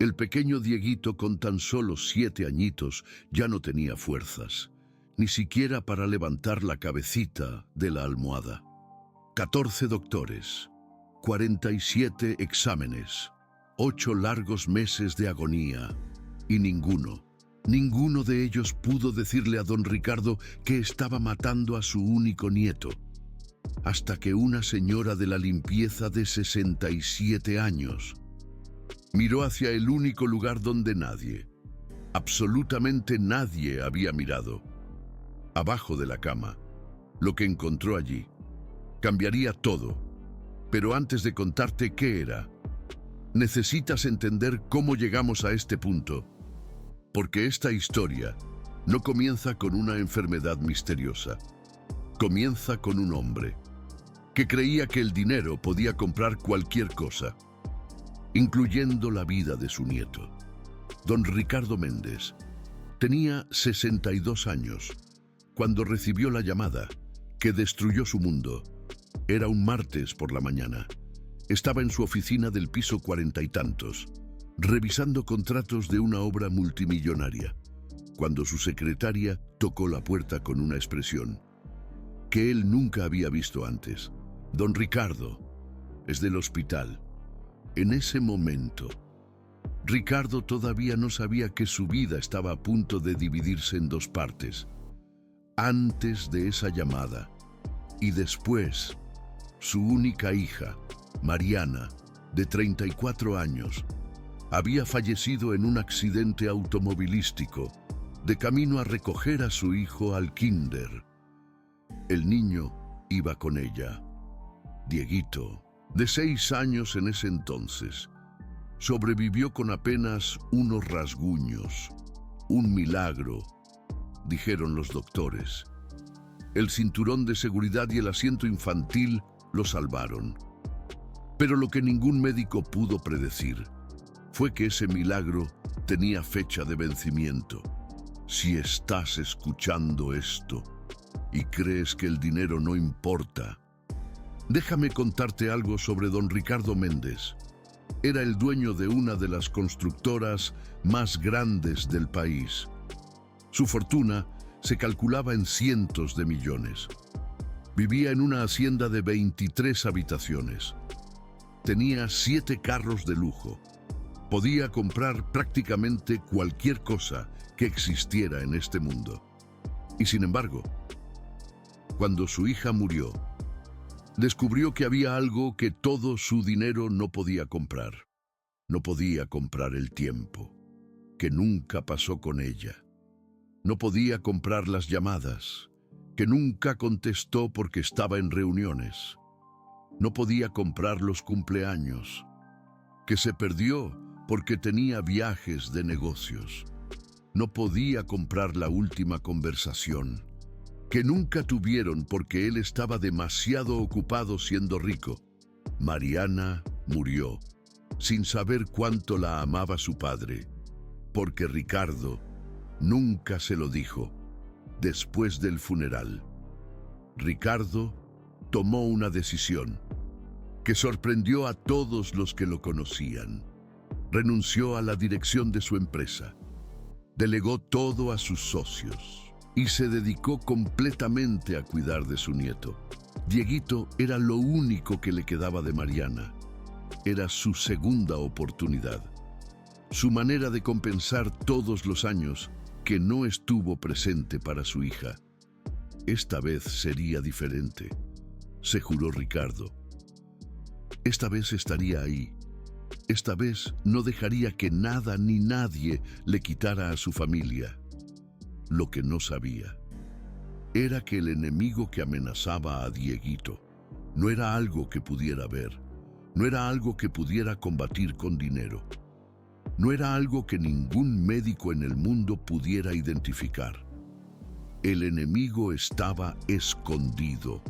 El pequeño Dieguito, con tan solo 7 añitos, ya no tenía fuerzas, ni siquiera para levantar la cabecita de la almohada. 14 doctores, 47 exámenes, 8 largos meses de agonía, y ninguno de ellos pudo decirle a don Ricardo que estaba matando a su único nieto, hasta que una señora de la limpieza de 67 años miró hacia el único lugar donde nadie, absolutamente nadie había mirado. Abajo de la cama, lo que encontró allí cambiaría todo. Pero antes de contarte qué era, necesitas entender cómo llegamos a este punto, porque esta historia no comienza con una enfermedad misteriosa. Comienza con un hombre que creía que el dinero podía comprar cualquier cosa, incluyendo la vida de su nieto. Don Ricardo Méndez tenía 62 años cuando recibió la llamada que destruyó su mundo. Era un martes por la mañana. Estaba en su oficina del piso 40 y tantos, revisando contratos de una obra multimillonaria, cuando su secretaria tocó la puerta con una expresión que él nunca había visto antes. Don Ricardo, es del hospital. En ese momento, Ricardo todavía no sabía que su vida estaba a punto de dividirse en 2 partes. Antes de esa llamada y después, su única hija, Mariana, de 34 años, había fallecido en un accidente automovilístico de camino a recoger a su hijo al kinder. El niño iba con ella. Dieguito, de 6 años en ese entonces, sobrevivió con apenas unos rasguños. Un milagro, dijeron los doctores. El cinturón de seguridad y el asiento infantil lo salvaron. Pero lo que ningún médico pudo predecir fue que ese milagro tenía fecha de vencimiento. Si estás escuchando esto y crees que el dinero no importa, déjame contarte algo sobre don Ricardo Méndez. Era el dueño de una de las constructoras más grandes del país. Su fortuna se calculaba en cientos de millones. Vivía en una hacienda de 23 habitaciones. Tenía 7 carros de lujo. Podía comprar prácticamente cualquier cosa que existiera en este mundo. Y sin embargo, cuando su hija murió, descubrió que había algo que todo su dinero no podía comprar. No podía comprar el tiempo, que nunca pasó con ella. No podía comprar las llamadas, que nunca contestó porque estaba en reuniones. No podía comprar los cumpleaños, que se perdió porque tenía viajes de negocios. No podía comprar la última conversación, que nunca tuvieron porque él estaba demasiado ocupado siendo rico. Mariana murió sin saber cuánto la amaba su padre, porque Ricardo nunca se lo dijo. Después del funeral, Ricardo tomó una decisión que sorprendió a todos los que lo conocían. Renunció a la dirección de su empresa, delegó todo a sus socios y se dedicó completamente a cuidar de su nieto. Dieguito era lo único que le quedaba de Mariana. Era su segunda oportunidad, su manera de compensar todos los años que no estuvo presente para su hija. Esta vez sería diferente, se juró Ricardo. Esta vez estaría ahí. Esta vez no dejaría que nada ni nadie le quitara a su familia. Lo que no sabía era que el enemigo que amenazaba a Dieguito no era algo que pudiera ver, no era algo que pudiera combatir con dinero, no era algo que ningún médico en el mundo pudiera identificar. El enemigo estaba escondido,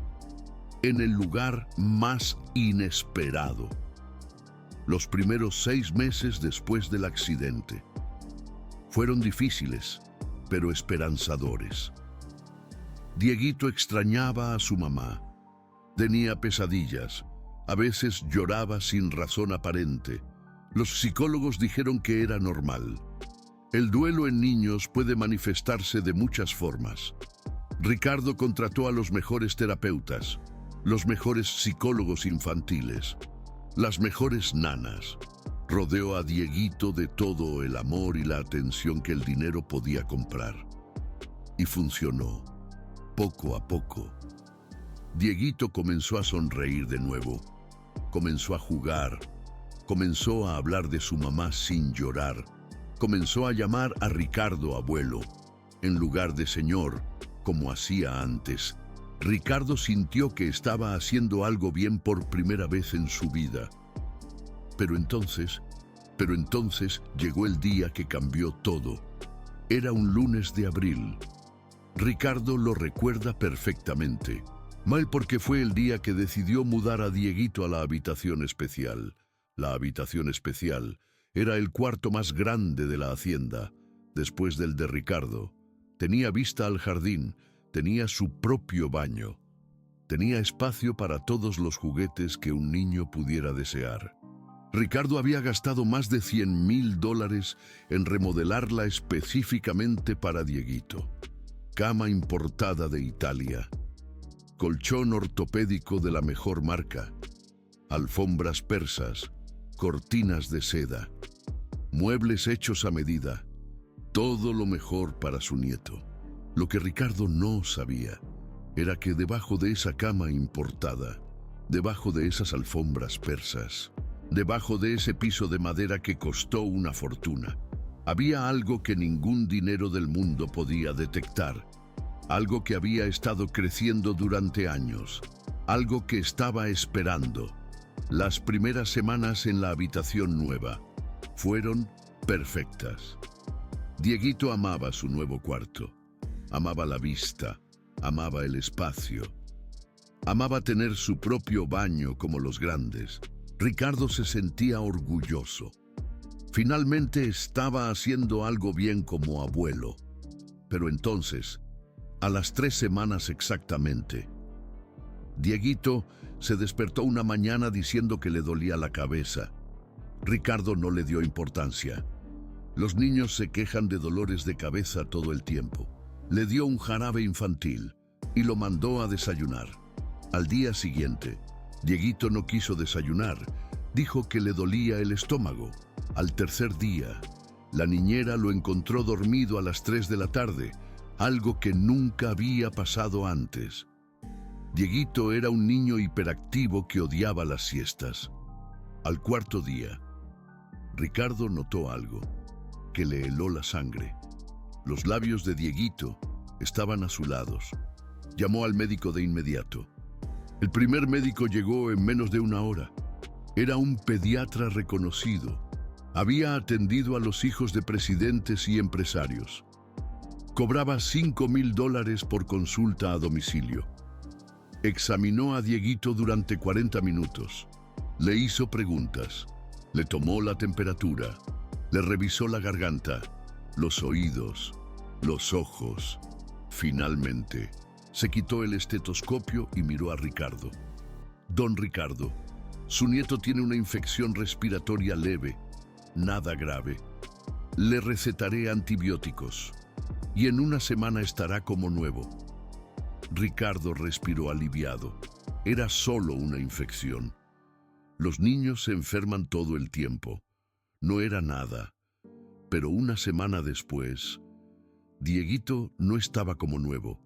en el lugar más inesperado. Los primeros 6 meses después del accidente fueron difíciles, pero esperanzadores. Dieguito extrañaba a su mamá. Tenía pesadillas. A veces lloraba sin razón aparente. Los psicólogos dijeron que era normal. El duelo en niños puede manifestarse de muchas formas. Ricardo contrató a los mejores terapeutas, los mejores psicólogos infantiles, las mejores nanas. Rodeó a Dieguito de todo el amor y la atención que el dinero podía comprar. Y funcionó, poco a poco. Dieguito comenzó a sonreír de nuevo, comenzó a jugar, comenzó a hablar de su mamá sin llorar, comenzó a llamar a Ricardo abuelo, en lugar de señor, como hacía antes. Ricardo sintió que estaba haciendo algo bien por primera vez en su vida. Pero entonces llegó el día que cambió todo. Era un lunes de abril. Ricardo lo recuerda perfectamente. Mal porque fue el día que decidió mudar a Dieguito a la habitación especial. La habitación especial era el cuarto más grande de la hacienda, después del de Ricardo. Tenía vista al jardín, tenía su propio baño. Tenía espacio para todos los juguetes que un niño pudiera desear. Ricardo había gastado más de $100,000 en remodelarla específicamente para Dieguito. Cama importada de Italia, colchón ortopédico de la mejor marca, alfombras persas, cortinas de seda, muebles hechos a medida, todo lo mejor para su nieto. Lo que Ricardo no sabía era que debajo de esa cama importada, debajo de esas alfombras persas, debajo de ese piso de madera que costó una fortuna, había algo que ningún dinero del mundo podía detectar, algo que había estado creciendo durante años, algo que estaba esperando. Las primeras semanas en la habitación nueva fueron perfectas. Dieguito amaba su nuevo cuarto, amaba la vista, amaba el espacio, amaba tener su propio baño como los grandes. Ricardo se sentía orgulloso. Finalmente estaba haciendo algo bien como abuelo. Pero entonces, a las 3 semanas exactamente, Dieguito se despertó una mañana diciendo que le dolía la cabeza. Ricardo no le dio importancia. Los niños se quejan de dolores de cabeza todo el tiempo. Le dio un jarabe infantil y lo mandó a desayunar. Al día siguiente, Dieguito no quiso desayunar. Dijo que le dolía el estómago. Al tercer día, la niñera lo encontró dormido a las 3 de la tarde, algo que nunca había pasado antes. Dieguito era un niño hiperactivo que odiaba las siestas. Al cuarto día, Ricardo notó algo, que le heló la sangre. Los labios de Dieguito estaban azulados. Llamó al médico de inmediato. El primer médico llegó en menos de 1 hora. Era un pediatra reconocido. Había atendido a los hijos de presidentes y empresarios. Cobraba $5,000 por consulta a domicilio. Examinó a Dieguito durante 40 minutos. Le hizo preguntas. Le tomó la temperatura. Le revisó la garganta, los oídos, los ojos. Finalmente, se quitó el estetoscopio y miró a Ricardo. Don Ricardo, su nieto tiene una infección respiratoria leve, nada grave. Le recetaré antibióticos y en 1 semana estará como nuevo. Ricardo respiró aliviado. Era solo una infección. Los niños se enferman todo el tiempo. No era nada. Pero 1 semana después, Dieguito no estaba como nuevo.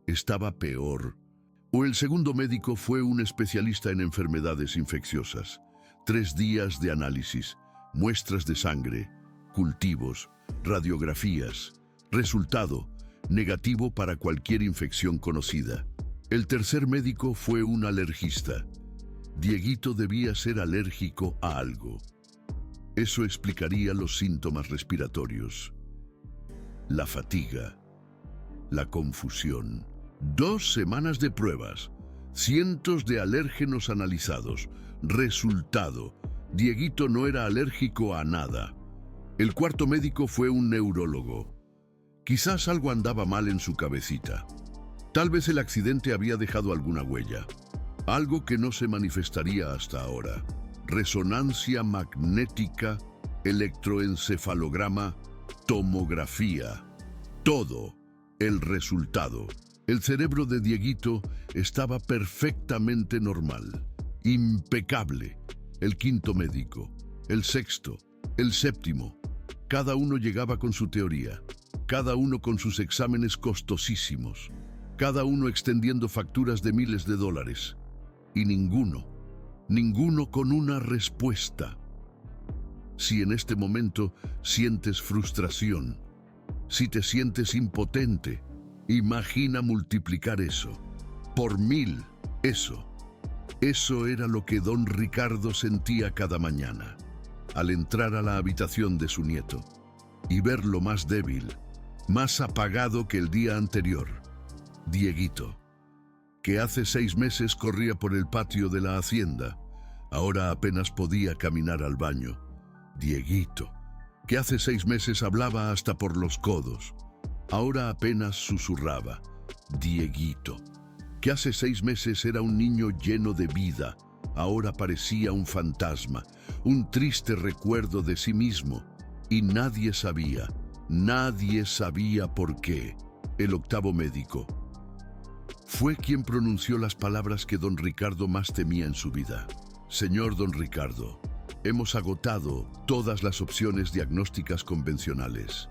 Estaba peor. El segundo médico fue un especialista en enfermedades infecciosas. 3 días de análisis, muestras de sangre, cultivos, radiografías. Resultado, negativo para cualquier infección conocida. El tercer médico fue un alergista. Dieguito debía ser alérgico a algo. Eso explicaría los síntomas respiratorios. La fatiga, la confusión. 2 semanas de pruebas, cientos de alérgenos analizados. Resultado, Dieguito no era alérgico a nada. El cuarto médico fue un neurólogo. Quizás algo andaba mal en su cabecita. Tal vez el accidente había dejado alguna huella, algo que no se manifestaría hasta ahora. resonancia magnética, electroencefalograma, tomografía. Todo el resultado. El cerebro de Dieguito estaba perfectamente normal, impecable. El quinto médico, el sexto, el séptimo. Cada uno llegaba con su teoría, cada uno con sus exámenes costosísimos, cada uno extendiendo facturas de miles de dólares. Y ninguno con una respuesta. Si en este momento sientes frustración, si te sientes impotente, imagina multiplicar eso por 1000. Eso era lo que don Ricardo sentía cada mañana, al entrar a la habitación de su nieto y verlo más débil, más apagado que el día anterior. Dieguito, que hace 6 meses corría por el patio de la hacienda, ahora apenas podía caminar al baño. Dieguito, que hace 6 meses hablaba hasta por los codos, ahora apenas susurraba. Dieguito, que hace 6 meses era un niño lleno de vida, ahora parecía un fantasma, un triste recuerdo de sí mismo, y nadie sabía por qué. El octavo médico fue quien pronunció las palabras que don Ricardo más temía en su vida. Señor don Ricardo, hemos agotado todas las opciones diagnósticas convencionales.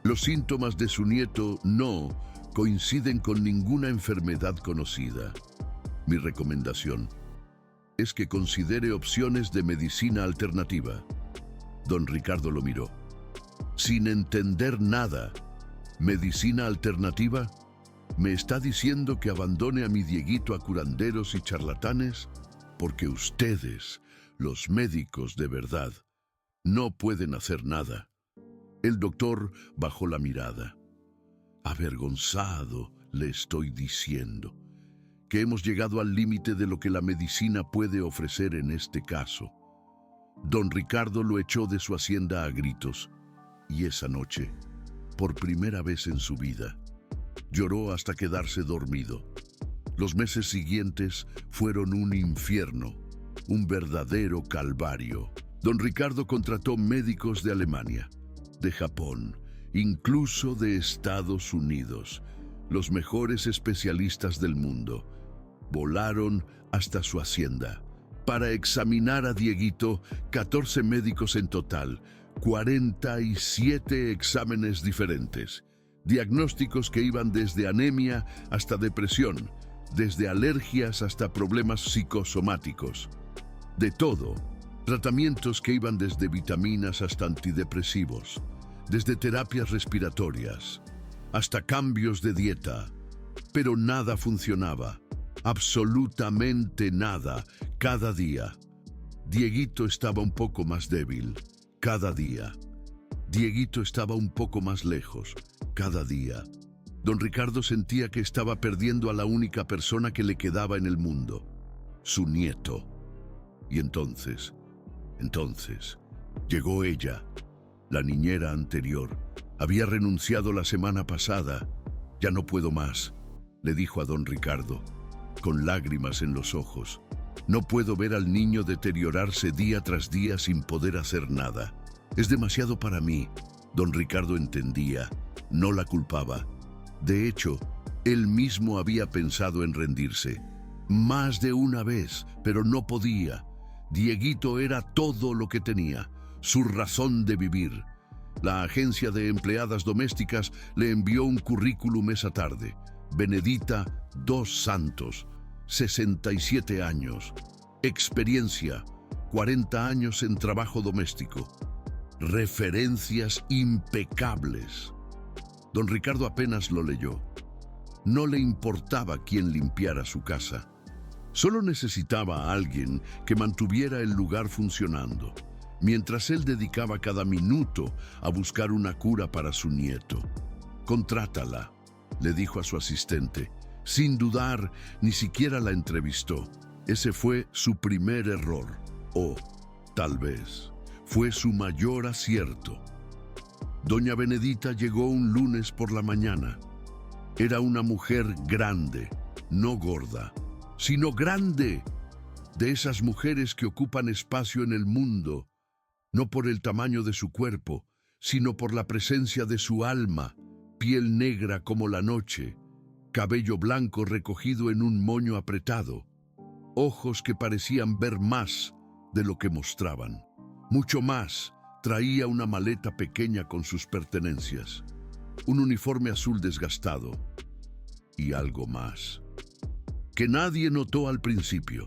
Los síntomas de su nieto no coinciden con ninguna enfermedad conocida. Mi recomendación es que considere opciones de medicina alternativa. Don Ricardo lo miró, sin entender nada. ¿Medicina alternativa? ¿Me está diciendo que abandone a mi Dieguito a curanderos y charlatanes? Porque ustedes, los médicos de verdad, no pueden hacer nada. El doctor bajó la mirada. Avergonzado, le estoy diciendo que hemos llegado al límite de lo que la medicina puede ofrecer en este caso. Don Ricardo lo echó de su hacienda a gritos, y esa noche, por primera vez en su vida, lloró hasta quedarse dormido. Los meses siguientes fueron un infierno, un verdadero calvario. Don Ricardo contrató médicos de Alemania, de Japón, incluso de Estados Unidos. Los mejores especialistas del mundo volaron hasta su hacienda para examinar a Dieguito. 14 médicos en total, 47 exámenes diferentes, diagnósticos que iban desde anemia hasta depresión, desde alergias hasta problemas psicosomáticos. De todo, tratamientos que iban desde vitaminas hasta antidepresivos, desde terapias respiratorias hasta cambios de dieta. Pero nada funcionaba, absolutamente nada. Cada día, Dieguito estaba un poco más débil. Cada día, Dieguito estaba un poco más lejos. Cada día, don Ricardo sentía que estaba perdiendo a la única persona que le quedaba en el mundo, su nieto. Y entonces, llegó ella, la niñera anterior. Había renunciado la semana pasada. Ya no puedo más, le dijo a don Ricardo, con lágrimas en los ojos. No puedo ver al niño deteriorarse día tras día sin poder hacer nada. Es demasiado para mí. Don Ricardo entendía, no la culpaba. De hecho, él mismo había pensado en rendirse. Más de una vez, pero no podía. Dieguito era todo lo que tenía, su razón de vivir. La agencia de empleadas domésticas le envió un currículum esa tarde. Benedita Dos Santos, 67 años. Experiencia, 40 años en trabajo doméstico. Referencias impecables. Don Ricardo apenas lo leyó. No le importaba quién limpiara su casa. Solo necesitaba a alguien que mantuviera el lugar funcionando, mientras él dedicaba cada minuto a buscar una cura para su nieto. Contrátala, le dijo a su asistente. Sin dudar, ni siquiera la entrevistó. Ese fue su primer error, o tal vez fue su mayor acierto. Doña Benedita llegó un lunes por la mañana. Era una mujer grande, no gorda, sino grande. de esas mujeres que ocupan espacio en el mundo, no por el tamaño de su cuerpo, sino por la presencia de su alma, piel negra como la noche, cabello blanco recogido en un moño apretado, ojos que parecían ver más de lo que mostraban. Mucho más, traía una maleta pequeña con sus pertenencias, un uniforme azul desgastado y algo más, que nadie notó al principio.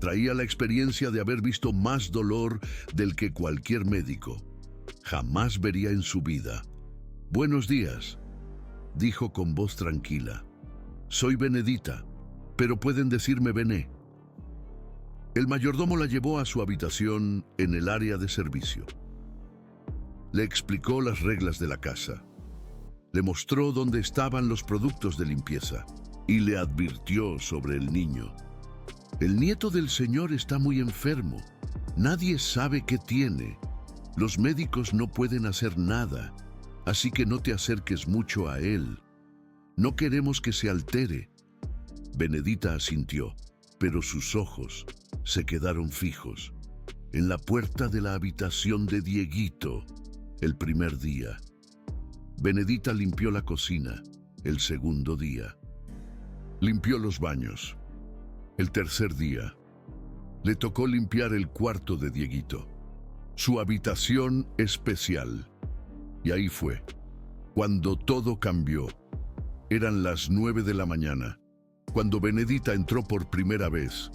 Traía la experiencia de haber visto más dolor del que cualquier médico jamás vería en su vida. «Buenos días», dijo con voz tranquila. «Soy Benedita, pero pueden decirme Bené». El mayordomo la llevó a su habitación en el área de servicio. Le explicó las reglas de la casa. Le mostró dónde estaban los productos de limpieza y le advirtió sobre el niño. «El nieto del señor está muy enfermo. Nadie sabe qué tiene. Los médicos no pueden hacer nada, así que no te acerques mucho a él. No queremos que se altere». Benedita asintió, pero sus ojos se quedaron fijos en la puerta de la habitación de Dieguito. El primer día, Benedita limpió la cocina. El segundo día, limpió los baños. El tercer día, le tocó limpiar el cuarto de Dieguito, su habitación especial. Y ahí fue, cuando todo cambió. Eran las 9 de la mañana, cuando Benedita entró por primera vez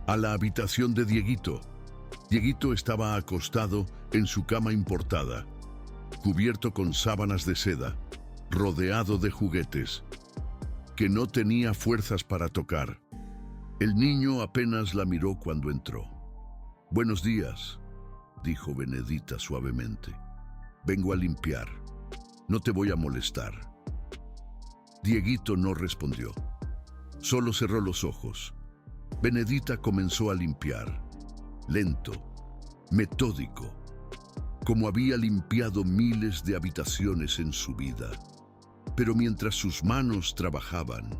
a la habitación de Dieguito. Dieguito estaba acostado en su cama importada, cubierto con sábanas de seda, rodeado de juguetes, que no tenía fuerzas para tocar. El niño apenas la miró cuando entró. «Buenos días», dijo Benedita suavemente. «Vengo a limpiar. No te voy a molestar». Dieguito no respondió. Solo cerró los ojos. Benedita comenzó a limpiar, lento, metódico, como había limpiado miles de habitaciones en su vida. Pero mientras sus manos trabajaban,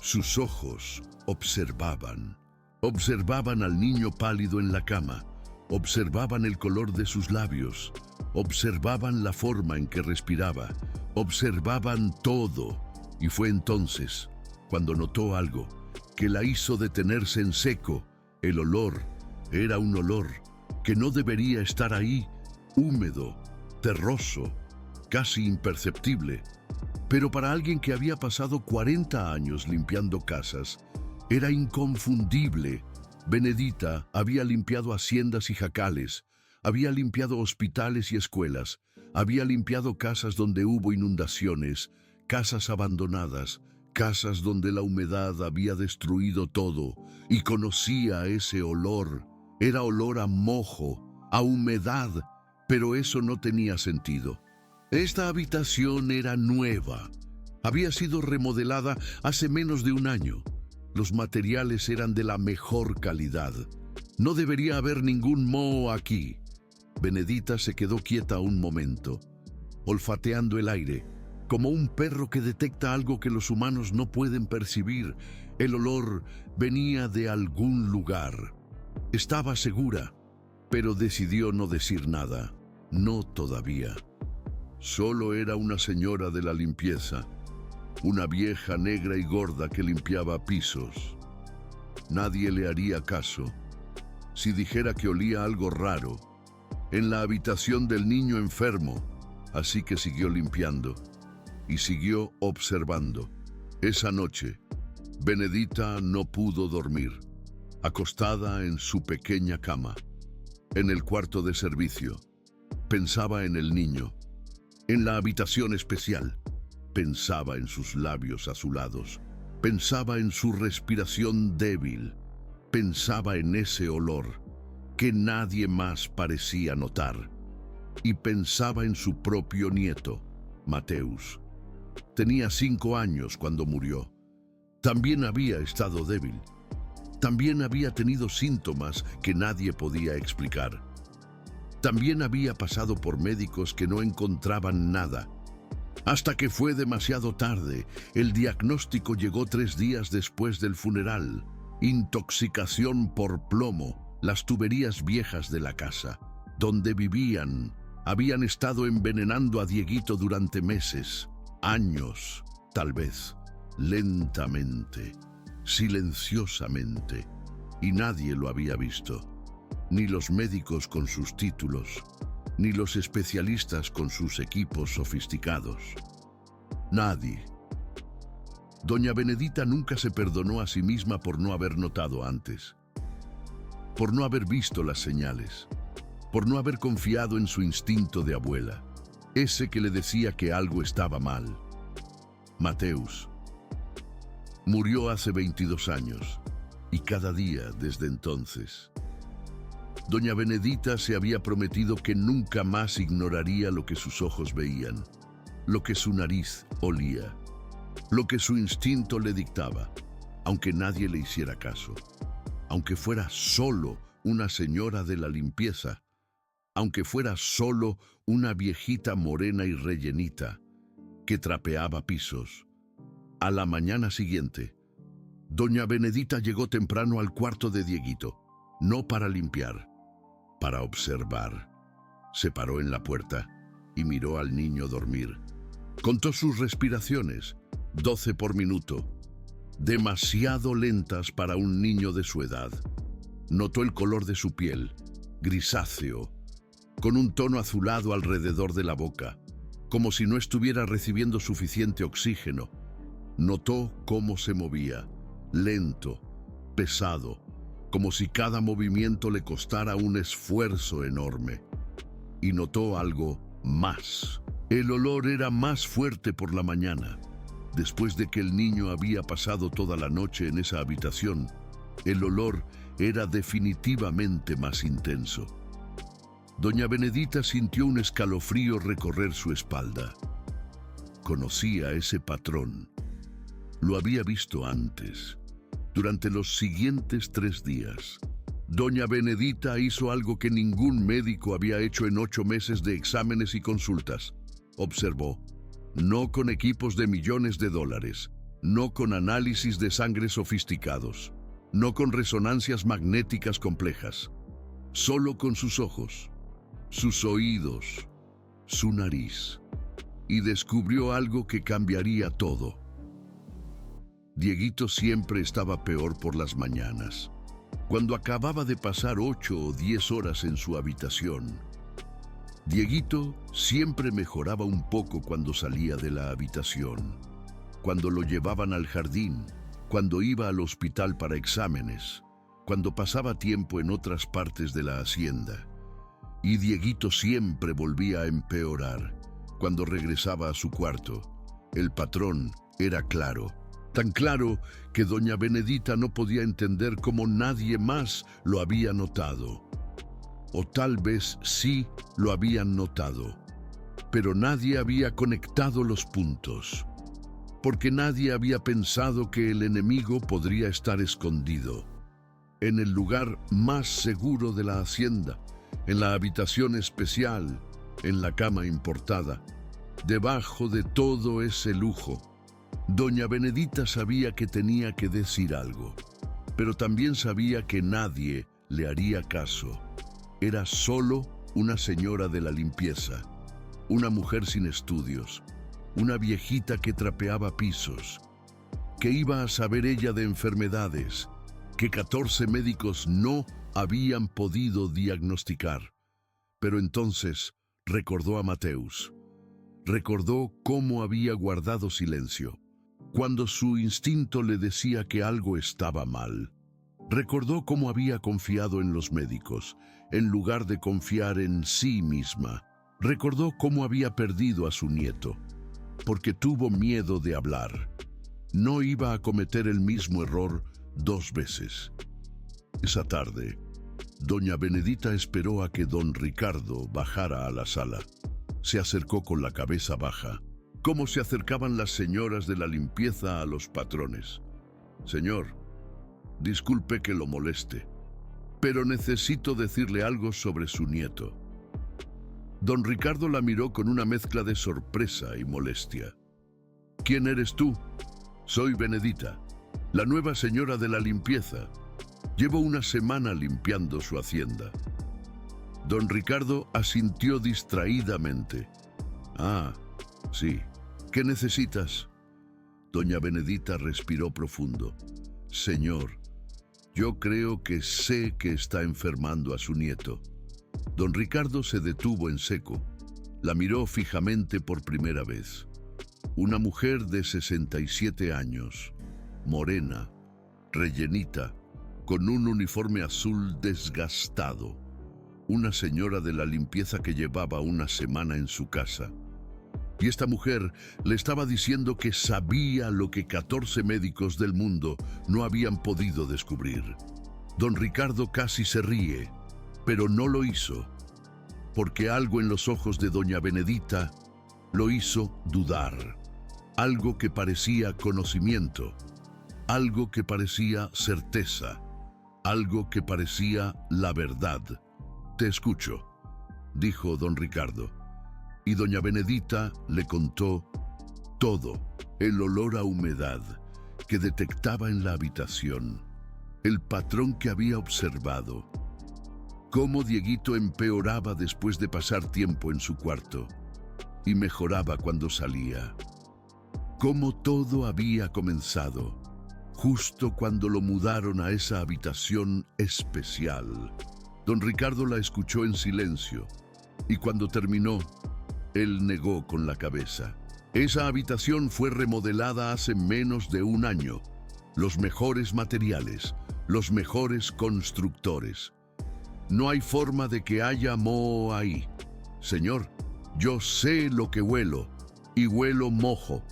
sus ojos observaban al niño pálido en la cama, observaban el color de sus labios, observaban la forma en que respiraba, observaban todo. Y fue entonces cuando notó algo que la hizo detenerse en seco. El olor era un olor que no debería estar ahí, húmedo, terroso, casi imperceptible. Pero para alguien que había pasado 40 años limpiando casas, era inconfundible. Benedita había limpiado haciendas y jacales, había limpiado hospitales y escuelas, había limpiado casas donde hubo inundaciones, casas abandonadas, casas donde la humedad había destruido todo, y conocía ese olor. Era olor a mojo, a humedad, pero eso no tenía sentido. Esta habitación era nueva. Había sido remodelada hace menos de un año. Los materiales eran de la mejor calidad. No debería haber ningún moho aquí. Benedita se quedó quieta un momento, olfateando el aire, como un perro que detecta algo que los humanos no pueden percibir. El olor venía de algún lugar. Estaba segura, pero decidió no decir nada. No todavía. Solo era una señora de la limpieza, una vieja negra y gorda que limpiaba pisos. Nadie le haría caso si dijera que olía algo raro en la habitación del niño enfermo, así que siguió limpiando y siguió observando. Esa noche, Benedita no pudo dormir, acostada en su pequeña cama, en el cuarto de servicio. Pensaba en el niño, en la habitación especial. Pensaba en sus labios azulados, pensaba en su respiración débil, pensaba en ese olor que nadie más parecía notar, y pensaba en su propio nieto, Mateus. Tenía 5 años cuando murió. También había estado débil. También había tenido síntomas que nadie podía explicar. También había pasado por médicos que no encontraban nada. Hasta que fue demasiado tarde. El diagnóstico llegó 3 días después del funeral. intoxicación por plomo. Las tuberías viejas de la casa, donde vivían, habían estado envenenando a Dieguito durante meses, años, tal vez, lentamente, silenciosamente, y nadie lo había visto, ni los médicos con sus títulos, ni los especialistas con sus equipos sofisticados. Nadie. Doña Benedita nunca se perdonó a sí misma por no haber notado antes, por no haber visto las señales, por no haber confiado en su instinto de abuela, ese que le decía que algo estaba mal. Mateus murió hace 22 años, y cada día desde entonces. Doña Benedita se había prometido que nunca más ignoraría lo que sus ojos veían, lo que su nariz olía, lo que su instinto le dictaba, aunque nadie le hiciera caso, aunque fuera solo una señora de la limpieza, aunque fuera solo una viejita morena y rellenita que trapeaba pisos. A la mañana siguiente, doña Benedita llegó temprano al cuarto de Dieguito, no para limpiar, para observar. Se paró en la puerta y miró al niño dormir. Contó sus respiraciones, 12 por minuto, demasiado lentas para un niño de su edad. Notó el color de su piel, grisáceo, con un tono azulado alrededor de la boca, como si no estuviera recibiendo suficiente oxígeno. Notó cómo se movía, lento, pesado, como si cada movimiento le costara un esfuerzo enorme. Y notó algo más. El olor era más fuerte por la mañana. Después de que el niño había pasado toda la noche en esa habitación, el olor era definitivamente más intenso. Doña Benedita sintió un escalofrío recorrer su espalda. Conocía ese patrón. Lo había visto antes. Durante los siguientes 3 días, doña Benedita hizo algo que ningún médico había hecho en 8 meses de exámenes y consultas. Observó, no con equipos de millones de dólares, no con análisis de sangre sofisticados, no con resonancias magnéticas complejas, solo con sus ojos, sus oídos, su nariz, y descubrió algo que cambiaría todo. Dieguito siempre estaba peor por las mañanas, cuando acababa de pasar 8 o 10 horas en su habitación. Dieguito siempre mejoraba un poco cuando salía de la habitación, cuando lo llevaban al jardín, cuando iba al hospital para exámenes, cuando pasaba tiempo en otras partes de la hacienda. Y Dieguito siempre volvía a empeorar. Cuando regresaba a su cuarto, el patrón era claro, tan claro que doña Benedita no podía entender cómo nadie más lo había notado. O tal vez sí lo habían notado, pero nadie había conectado los puntos, porque nadie había pensado que el enemigo podría estar escondido en el lugar más seguro de la hacienda, en la habitación especial, en la cama importada, debajo de todo ese lujo. Doña Benedita sabía que tenía que decir algo, pero también sabía que nadie le haría caso. Era solo una señora de la limpieza, una mujer sin estudios, una viejita que trapeaba pisos. ¿Qué iba a saber ella de enfermedades que 14 médicos no habían podido diagnosticar? Pero entonces recordó a Mateus. Recordó cómo había guardado silencio cuando su instinto le decía que algo estaba mal. Recordó cómo había confiado en los médicos, en lugar de confiar en sí misma. Recordó cómo había perdido a su nieto, porque tuvo miedo de hablar. No iba a cometer el mismo error 2 veces. Esa tarde, doña Benedita esperó a que don Ricardo bajara a la sala. Se acercó con la cabeza baja, como se acercaban las señoras de la limpieza a los patrones. Señor, disculpe que lo moleste, pero necesito decirle algo sobre su nieto. Don Ricardo la miró con una mezcla de sorpresa y molestia. ¿Quién eres tú? Soy Benedita. La nueva señora de la limpieza. Llevo una semana limpiando su hacienda. Don Ricardo asintió distraídamente. Ah, sí. ¿Qué necesitas? Doña Benedita respiró profundo. Señor, yo creo que sé que está enfermando a su nieto. Don Ricardo se detuvo en seco. La miró fijamente por primera vez. Una mujer de 67 años, morena, rellenita, con un uniforme azul desgastado. Una señora de la limpieza que llevaba una semana en su casa. Y esta mujer le estaba diciendo que sabía lo que 14 médicos del mundo no habían podido descubrir. Don Ricardo casi se ríe, pero no lo hizo, porque algo en los ojos de doña Benedita lo hizo dudar. Algo que parecía conocimiento, algo que parecía certeza, algo que parecía la verdad. Te escucho, dijo don Ricardo. Y doña Benedita le contó todo, el olor a humedad que detectaba en la habitación, el patrón que había observado, cómo Dieguito empeoraba después de pasar tiempo en su cuarto y mejoraba cuando salía, cómo todo había comenzado justo cuando lo mudaron a esa habitación especial. Don Ricardo la escuchó en silencio y cuando terminó, él negó con la cabeza. Esa habitación fue remodelada hace menos de un año. Los mejores materiales, los mejores constructores. No hay forma de que haya moho ahí. Señor, yo sé lo que huelo, y huelo mojo.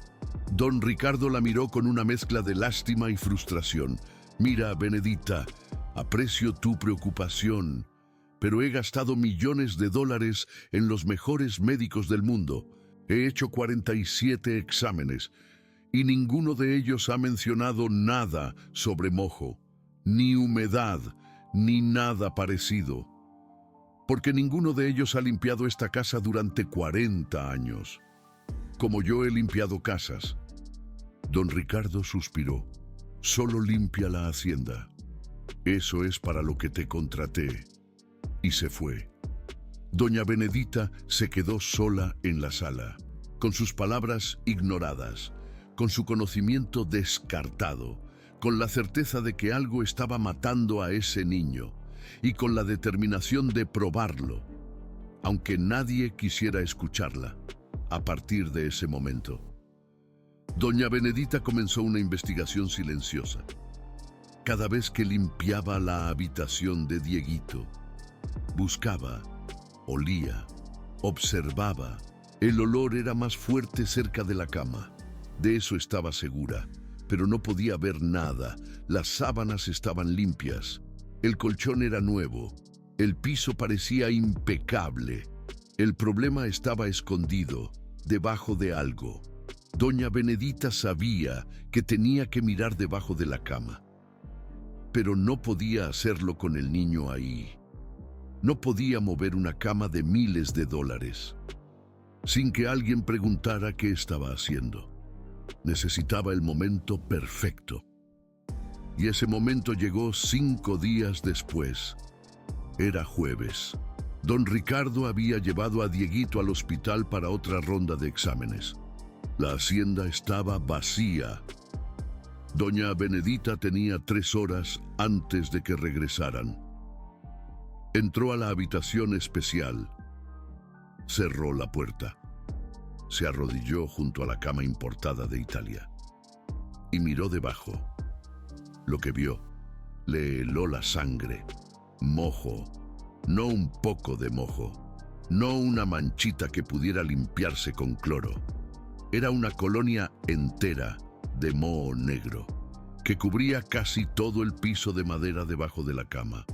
Don Ricardo la miró con una mezcla de lástima y frustración. Mira, Benedita, aprecio tu preocupación, pero he gastado millones de dólares en los mejores médicos del mundo. He hecho 47 exámenes y ninguno de ellos ha mencionado nada sobre mojo, ni humedad, ni nada parecido. Porque ninguno de ellos ha limpiado esta casa durante 40 años, como yo he limpiado casas. Don Ricardo suspiró. Solo limpia la hacienda. Eso es para lo que te contraté. Y se fue. Doña Benedita se quedó sola en la sala, con sus palabras ignoradas, con su conocimiento descartado, con la certeza de que algo estaba matando a ese niño y con la determinación de probarlo, aunque nadie quisiera escucharla. A partir de ese momento, doña Benedita comenzó una investigación silenciosa. Cada vez que limpiaba la habitación de Dieguito, buscaba, olía, observaba. El olor era más fuerte cerca de la cama. De eso estaba segura, pero no podía ver nada. Las sábanas estaban limpias. El colchón era nuevo. El piso parecía impecable. El problema estaba escondido, debajo de algo. Doña Benedita sabía que tenía que mirar debajo de la cama, pero no podía hacerlo con el niño ahí. No podía mover una cama de miles de dólares sin que alguien preguntara qué estaba haciendo. Necesitaba el momento perfecto. Y ese momento llegó 5 días después. Era jueves. Don Ricardo había llevado a Dieguito al hospital para otra ronda de exámenes. La hacienda estaba vacía. Doña Benedita tenía 3 horas antes de que regresaran. Entró a la habitación especial. Cerró la puerta. Se arrodilló junto a la cama importada de Italia y miró debajo. Lo que vio le heló la sangre. Mojo. No un poco de mojo. No una manchita que pudiera limpiarse con cloro. Era una colonia entera de moho negro que cubría casi todo el piso de madera debajo de la cama.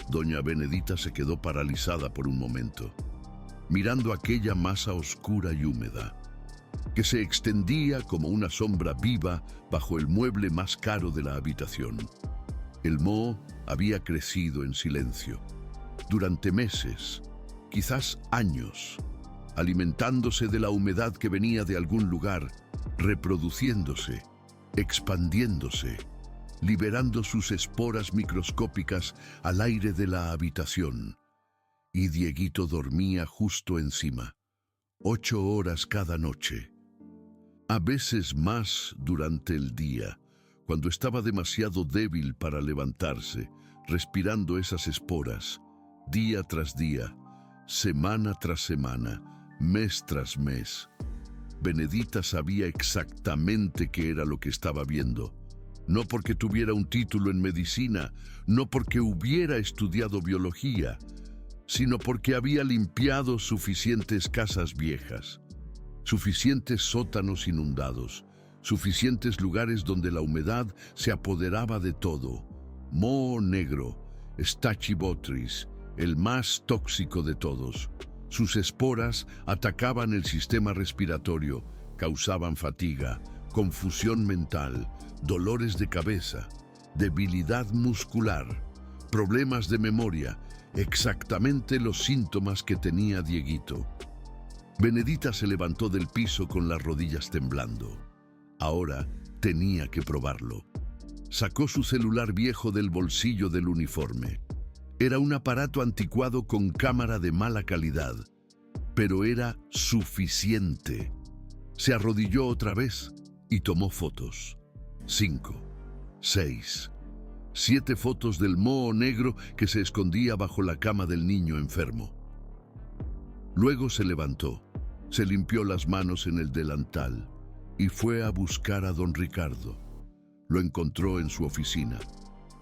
Doña Benedita se quedó paralizada por un momento, mirando aquella masa oscura y húmeda, que se extendía como una sombra viva bajo el mueble más caro de la habitación. El moho había crecido en silencio, durante meses, quizás años, alimentándose de la humedad que venía de algún lugar, reproduciéndose, expandiéndose, liberando sus esporas microscópicas al aire de la habitación. Y Dieguito dormía justo encima, 8 horas cada noche. A veces más durante el día, cuando estaba demasiado débil para levantarse, respirando esas esporas, día tras día, semana tras semana, mes tras mes. Benedita sabía exactamente qué era lo que estaba viendo. No porque tuviera un título en medicina, no porque hubiera estudiado biología, sino porque había limpiado suficientes casas viejas, suficientes sótanos inundados, suficientes lugares donde la humedad se apoderaba de todo. Moho negro, Stachybotrys, el más tóxico de todos. Sus esporas atacaban el sistema respiratorio, causaban fatiga, confusión mental, dolores de cabeza, debilidad muscular, problemas de memoria, exactamente los síntomas que tenía Dieguito. Benedita se levantó del piso con las rodillas temblando. Ahora tenía que probarlo. Sacó su celular viejo del bolsillo del uniforme. Era un aparato anticuado con cámara de mala calidad, pero era suficiente. Se arrodilló otra vez y tomó fotos. 5, 6, 7 fotos del moho negro que se escondía bajo la cama del niño enfermo. Luego se levantó, se limpió las manos en el delantal y fue a buscar a don Ricardo. Lo encontró en su oficina,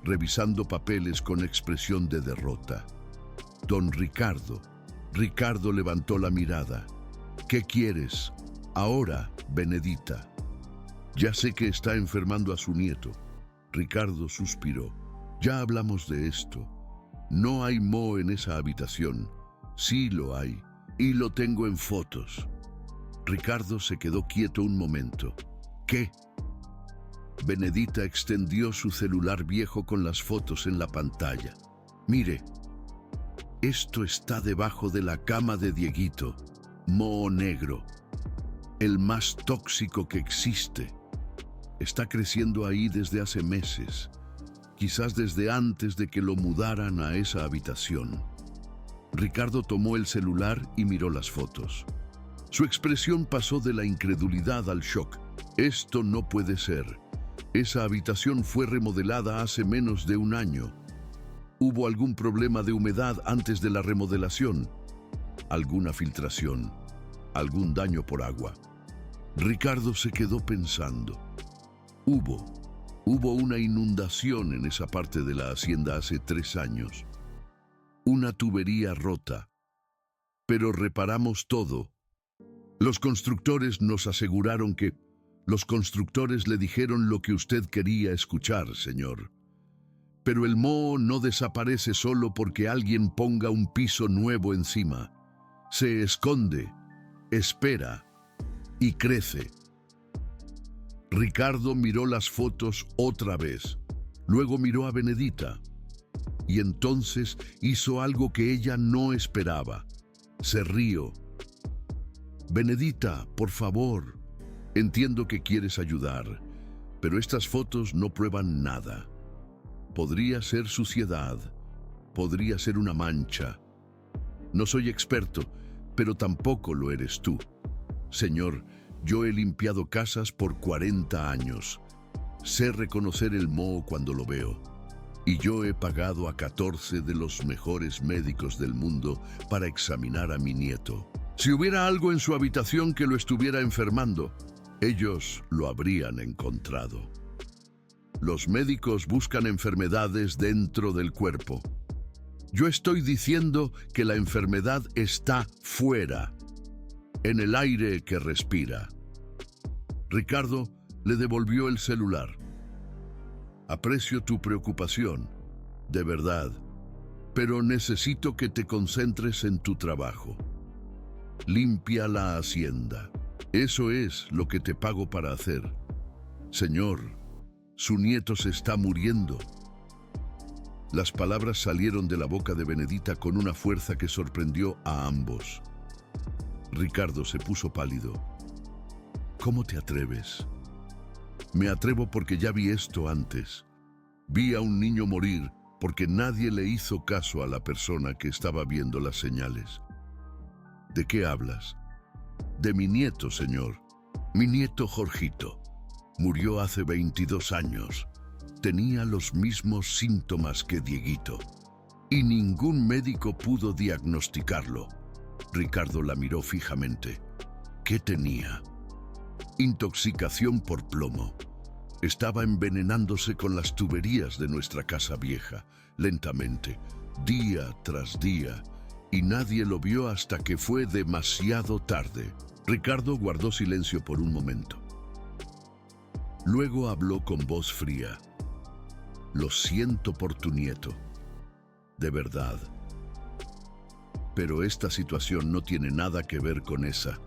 revisando papeles con expresión de derrota. Don Ricardo. Ricardo levantó la mirada. ¿Qué quieres? Ahora, Benedita. Ya sé que está enfermando a su nieto. Ricardo suspiró. Ya hablamos de esto. No hay moho en esa habitación. Sí lo hay, y lo tengo en fotos. Ricardo se quedó quieto un momento. ¿Qué? Benedita extendió su celular viejo con las fotos en la pantalla. Mire, esto está debajo de la cama de Dieguito. Moho negro, el más tóxico que existe. Está creciendo ahí desde hace meses, quizás desde antes de que lo mudaran a esa habitación. Ricardo tomó el celular y miró las fotos. Su expresión pasó de la incredulidad al shock. Esto no puede ser. Esa habitación fue remodelada hace menos de un año. ¿Hubo algún problema de humedad antes de la remodelación? ¿Alguna filtración? ¿Algún daño por agua? Ricardo se quedó pensando. Hubo una inundación en esa parte de la hacienda hace 3 años. Una tubería rota. Pero reparamos todo. Los constructores nos aseguraron que... Los constructores le dijeron lo que usted quería escuchar, señor. Pero el moho no desaparece solo porque alguien ponga un piso nuevo encima. Se esconde, espera y crece. Ricardo miró las fotos otra vez. Luego miró a Benedita. Y entonces hizo algo que ella no esperaba. Se rió. Benedita, por favor. Entiendo que quieres ayudar, pero estas fotos no prueban nada. Podría ser suciedad, podría ser una mancha. No soy experto, pero tampoco lo eres tú. Señor, yo he limpiado casas por 40 años. Sé reconocer el moho cuando lo veo. Y yo he pagado a 14 de los mejores médicos del mundo para examinar a mi nieto. Si hubiera algo en su habitación que lo estuviera enfermando, ellos lo habrían encontrado. Los médicos buscan enfermedades dentro del cuerpo. Yo estoy diciendo que la enfermedad está fuera, en el aire que respira. Ricardo le devolvió el celular. Aprecio tu preocupación, de verdad, pero necesito que te concentres en tu trabajo. Limpia la hacienda. Eso es lo que te pago para hacer. Señor, su nieto se está muriendo. Las palabras salieron de la boca de Benedita con una fuerza que sorprendió a ambos. Ricardo se puso pálido. ¿Cómo te atreves? Me atrevo porque ya vi esto antes. Vi a un niño morir porque nadie le hizo caso a la persona que estaba viendo las señales. ¿De qué hablas? De mi nieto, señor. Mi nieto Jorgito. Murió hace 22 años. Tenía los mismos síntomas que Dieguito. Y ningún médico pudo diagnosticarlo. Ricardo la miró fijamente. ¿Qué tenía? Intoxicación por plomo. Estaba envenenándose con las tuberías de nuestra casa vieja, lentamente, día tras día, y nadie lo vio hasta que fue demasiado tarde. Ricardo guardó silencio por un momento. Luego habló con voz fría. Lo siento por tu nieto. De verdad. Pero esta situación no tiene nada que ver con esa.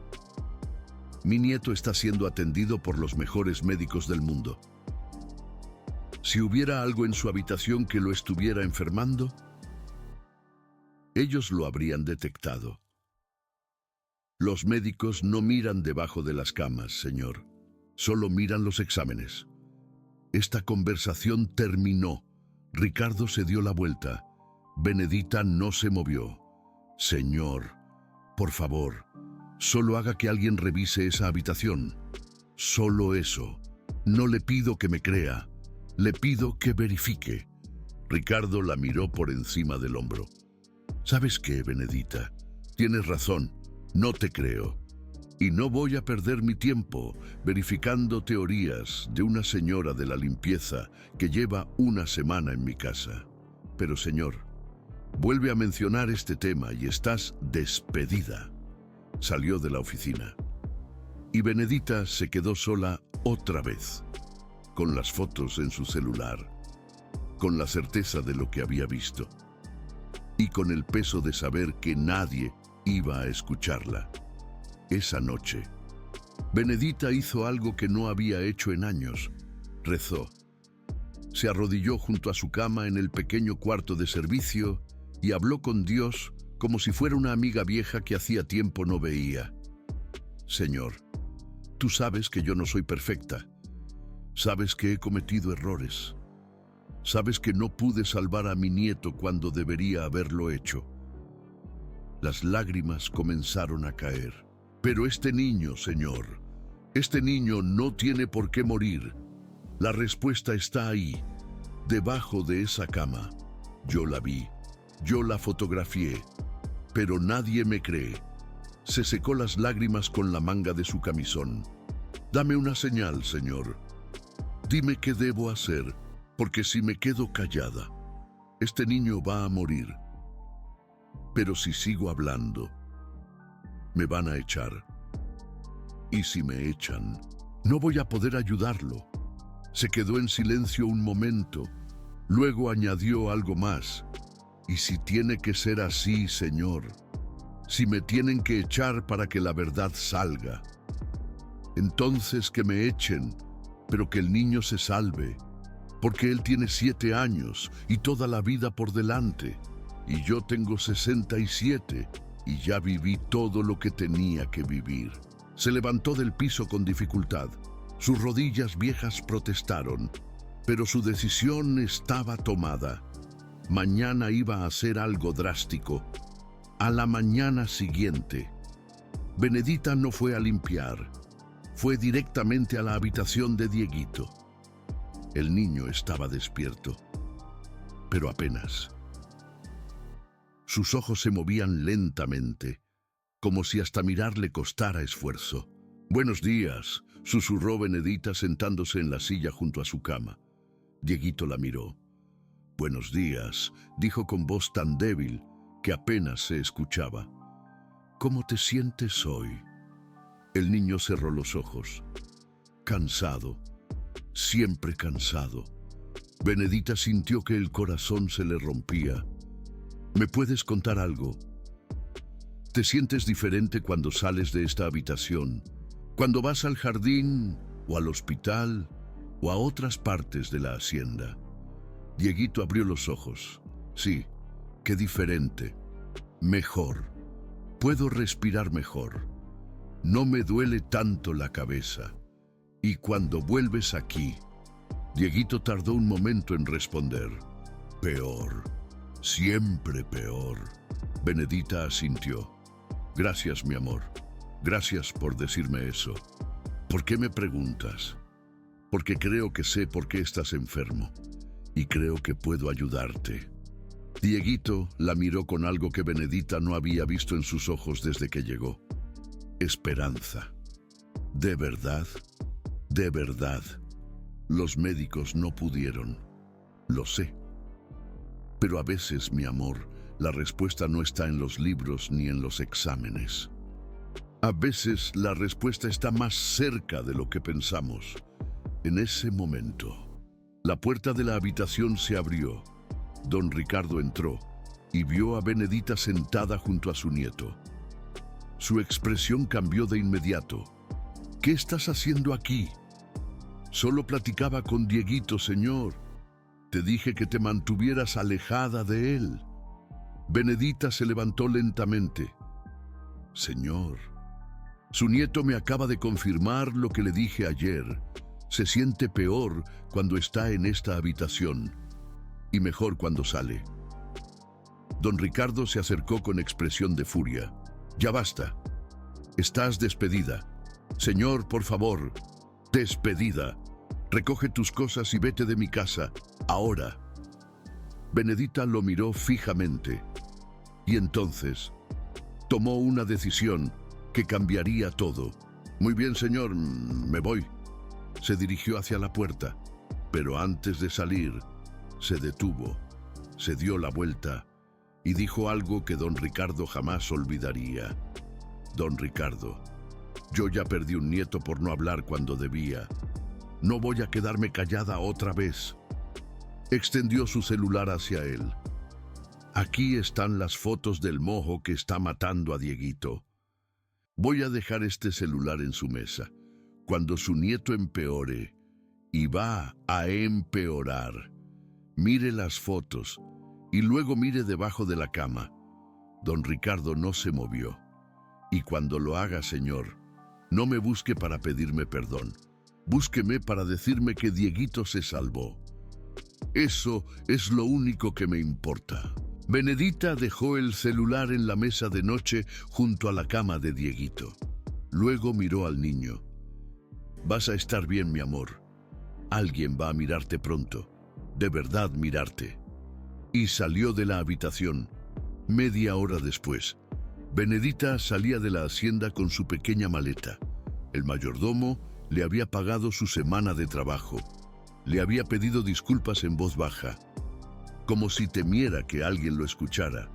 Mi nieto está siendo atendido por los mejores médicos del mundo. Si hubiera algo en su habitación que lo estuviera enfermando, ellos lo habrían detectado. Los médicos no miran debajo de las camas, señor. Solo miran los exámenes. Esta conversación terminó. Ricardo se dio la vuelta. Benedita no se movió. Señor, por favor, solo haga que alguien revise esa habitación. Solo eso. No le pido que me crea. Le pido que verifique. Ricardo la miró por encima del hombro. ¿Sabes qué, Benedita? Tienes razón. No te creo. Y no voy a perder mi tiempo verificando teorías de una señora de la limpieza que lleva una semana en mi casa. Pero, señor, vuelve a mencionar este tema y estás despedida. Salió de la oficina. Y Benedita se quedó sola otra vez, con las fotos en su celular, con la certeza de lo que había visto y con el peso de saber que nadie iba a escucharla. Esa noche, Benedita hizo algo que no había hecho en años. Rezó. Se arrodilló junto a su cama en el pequeño cuarto de servicio y habló con Dios como si fuera una amiga vieja que hacía tiempo no veía. Señor, tú sabes que yo no soy perfecta. Sabes que he cometido errores. Sabes que no pude salvar a mi nieto cuando debería haberlo hecho. Las lágrimas comenzaron a caer. Pero este niño, Señor, este niño no tiene por qué morir. La respuesta está ahí, debajo de esa cama. Yo la vi, yo la fotografié, pero nadie me cree. Se secó las lágrimas con la manga de su camisón. Dame una señal, Señor. Dime qué debo hacer, porque si me quedo callada, este niño va a morir. Pero si sigo hablando, me van a echar. Y si me echan, no voy a poder ayudarlo. Se quedó en silencio un momento. Luego añadió algo más. Y si tiene que ser así, Señor, si me tienen que echar para que la verdad salga, entonces que me echen, pero que el niño se salve, porque él tiene 7 años y toda la vida por delante, y yo tengo 67 y ya viví todo lo que tenía que vivir. Se levantó del piso con dificultad. Sus rodillas viejas protestaron, pero su decisión estaba tomada. Mañana iba a hacer algo drástico. A la mañana siguiente, Benedita no fue a limpiar. Fue directamente a la habitación de Dieguito. El niño estaba despierto, pero apenas. Sus ojos se movían lentamente, como si hasta mirar le costara esfuerzo. «Buenos días», susurró Benedita sentándose en la silla junto a su cama. Dieguito la miró. «Buenos días», dijo con voz tan débil que apenas se escuchaba. «¿Cómo te sientes hoy?» El niño cerró los ojos. Cansado, siempre cansado. Benedita sintió que el corazón se le rompía. ¿Me puedes contar algo? ¿Te sientes diferente cuando sales de esta habitación? Cuando vas al jardín, o al hospital, o a otras partes de la hacienda. Dieguito abrió los ojos. Sí, qué diferente. Mejor. Puedo respirar mejor. No me duele tanto la cabeza. Y cuando vuelves aquí, Dieguito tardó un momento en responder. Peor, siempre peor. Benedita asintió. Gracias, mi amor. Gracias por decirme eso. ¿Por qué me preguntas? Porque creo que sé por qué estás enfermo y creo que puedo ayudarte. Dieguito la miró con algo que Benedita no había visto en sus ojos desde que llegó. Esperanza. ¿De verdad? De verdad. Los médicos no pudieron. Lo sé. Pero a veces, mi amor, la respuesta no está en los libros ni en los exámenes. A veces la respuesta está más cerca de lo que pensamos. En ese momento, la puerta de la habitación se abrió. Don Ricardo entró y vio a Benedita sentada junto a su nieto. Su expresión cambió de inmediato. ¿Qué estás haciendo aquí? Solo platicaba con Dieguito, señor. Te dije que te mantuvieras alejada de él. Benedita se levantó lentamente. Señor, su nieto me acaba de confirmar lo que le dije ayer. Se siente peor cuando está en esta habitación y mejor cuando sale. Don Ricardo se acercó con expresión de furia. Ya basta. Estás despedida. Señor, por favor, despedida. Recoge tus cosas y vete de mi casa, ahora. Benedita lo miró fijamente y entonces tomó una decisión que cambiaría todo. Muy bien, señor, me voy. Se dirigió hacia la puerta, pero antes de salir, se detuvo, se dio la vuelta y dijo algo que don Ricardo jamás olvidaría. Don Ricardo, yo ya perdí un nieto por no hablar cuando debía. No voy a quedarme callada otra vez. Extendió su celular hacia él. Aquí están las fotos del mojo que está matando a Dieguito. Voy a dejar este celular en su mesa. Cuando su nieto empeore, y va a empeorar, mire las fotos y luego mire debajo de la cama. Don Ricardo no se movió. Y cuando lo haga, señor, no me busque para pedirme perdón. Búsqueme para decirme que Dieguito se salvó. Eso es lo único que me importa. Benedita dejó el celular en la mesa de noche junto a la cama de Dieguito. Luego miró al niño. Vas a estar bien, mi amor. Alguien va a mirarte pronto. De verdad mirarte. Y salió de la habitación. Media hora después, Benedita salía de la hacienda con su pequeña maleta. El mayordomo le había pagado su semana de trabajo. Le había pedido disculpas en voz baja, como si temiera que alguien lo escuchara.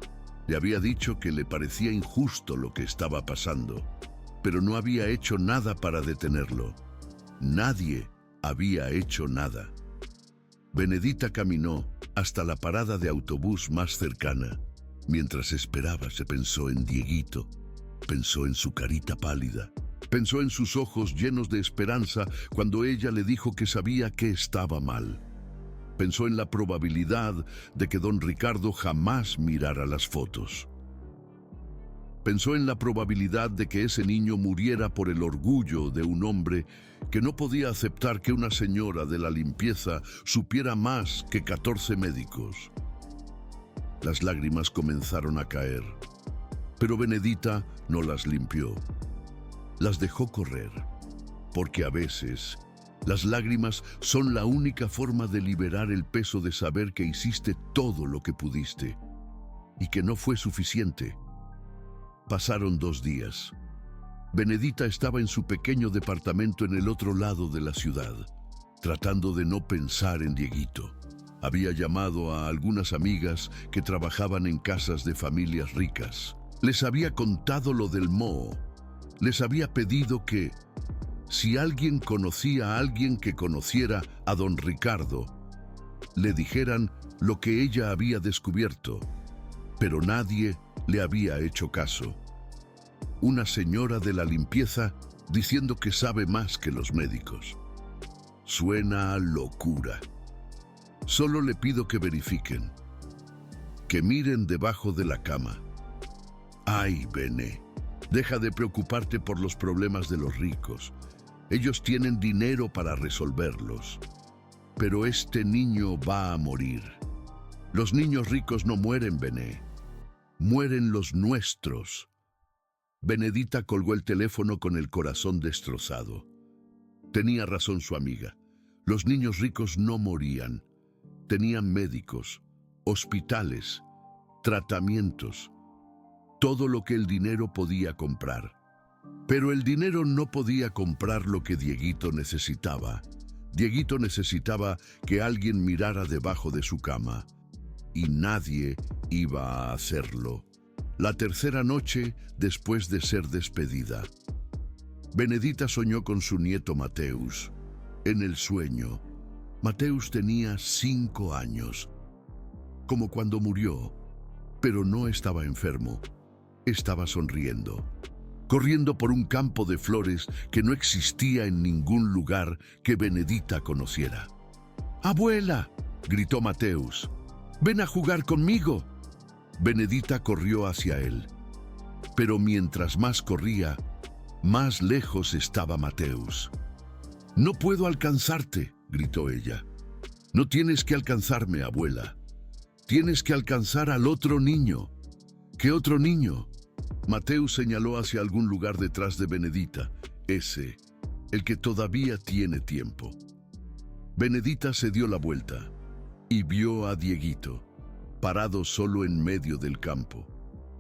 Le había dicho que le parecía injusto lo que estaba pasando, pero no había hecho nada para detenerlo. Nadie había hecho nada. Benedita caminó hasta la parada de autobús más cercana. Mientras esperaba, se pensó en Dieguito, pensó en su carita pálida, pensó en sus ojos llenos de esperanza cuando ella le dijo que sabía que estaba mal. Pensó en la probabilidad de que don Ricardo jamás mirara las fotos. Pensó en la probabilidad de que ese niño muriera por el orgullo de un hombre que no podía aceptar que una señora de la limpieza supiera más que 14 médicos. Las lágrimas comenzaron a caer, pero Benedita no las limpió. Las dejó correr, porque a veces las lágrimas son la única forma de liberar el peso de saber que hiciste todo lo que pudiste y que no fue suficiente. Pasaron 2 días. Benedita estaba en su pequeño departamento en el otro lado de la ciudad, tratando de no pensar en Dieguito. Había llamado a algunas amigas que trabajaban en casas de familias ricas. Les había contado lo del moho. Les había pedido que, si alguien conocía a alguien que conociera a don Ricardo, le dijeran lo que ella había descubierto. Pero nadie le había hecho caso. Una señora de la limpieza diciendo que sabe más que los médicos. Suena a locura. Solo le pido que verifiquen, que miren debajo de la cama. Ay, Bene, deja de preocuparte por los problemas de los ricos. Ellos tienen dinero para resolverlos. Pero este niño va a morir. Los niños ricos no mueren, Bené. Mueren los nuestros. Benedita colgó el teléfono con el corazón destrozado. Tenía razón su amiga. Los niños ricos no morían. Tenían médicos, hospitales, tratamientos, todo lo que el dinero podía comprar. Pero el dinero no podía comprar lo que Dieguito necesitaba. Dieguito necesitaba que alguien mirara debajo de su cama. Y nadie iba a hacerlo. La tercera noche después de ser despedida. Benedita soñó con su nieto Mateus. En el sueño, Mateus tenía 5 años. Como cuando murió, pero no estaba enfermo. Estaba sonriendo. Corriendo por un campo de flores que no existía en ningún lugar que Benedita conociera. ¡Abuela!, gritó Mateus. ¡Ven a jugar conmigo! Benedita corrió hacia él. Pero mientras más corría, más lejos estaba Mateus. «No puedo alcanzarte», gritó ella. «No tienes que alcanzarme, abuela. Tienes que alcanzar al otro niño». «¿Qué otro niño?». Mateus señaló hacia algún lugar detrás de Benedita. «Ese, el que todavía tiene tiempo». Benedita se dio la vuelta y vio a Dieguito, parado solo en medio del campo,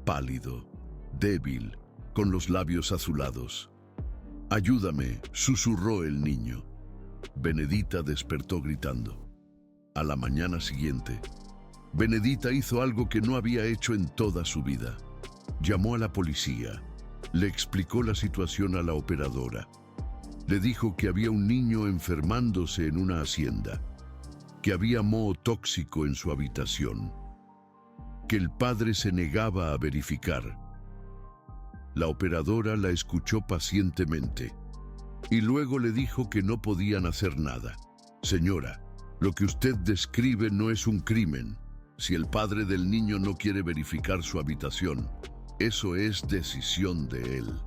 pálido, débil, con los labios azulados. «Ayúdame», susurró el niño. Benedita despertó gritando. A la mañana siguiente, Benedita hizo algo que no había hecho en toda su vida. Llamó a la policía, le explicó la situación a la operadora. Le dijo que había un niño enfermándose en una hacienda, que había moho tóxico en su habitación, que el padre se negaba a verificar. La operadora la escuchó pacientemente y luego le dijo que no podían hacer nada. «Señora, lo que usted describe no es un crimen. Si el padre del niño no quiere verificar su habitación, eso es decisión de él.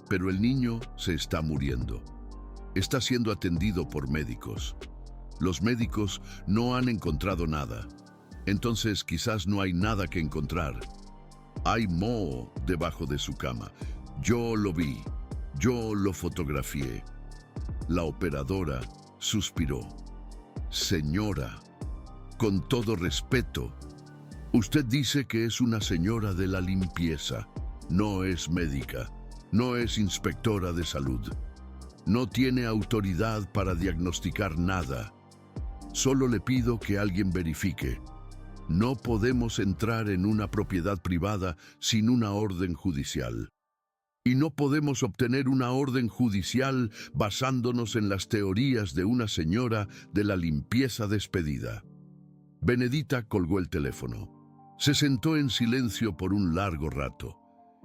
Pero el niño se está muriendo. Está siendo atendido por médicos. Los médicos no han encontrado nada. Entonces quizás no hay nada que encontrar. Hay moho debajo de su cama. Yo lo vi. Yo lo fotografié». La operadora suspiró. «Señora, con todo respeto, usted dice que es una señora de la limpieza. No es médica. No es inspectora de salud. No tiene autoridad para diagnosticar nada. Solo le pido que alguien verifique. No podemos entrar en una propiedad privada sin una orden judicial. Y no podemos obtener una orden judicial basándonos en las teorías de una señora de la limpieza despedida». Benedita colgó el teléfono. Se sentó en silencio por un largo rato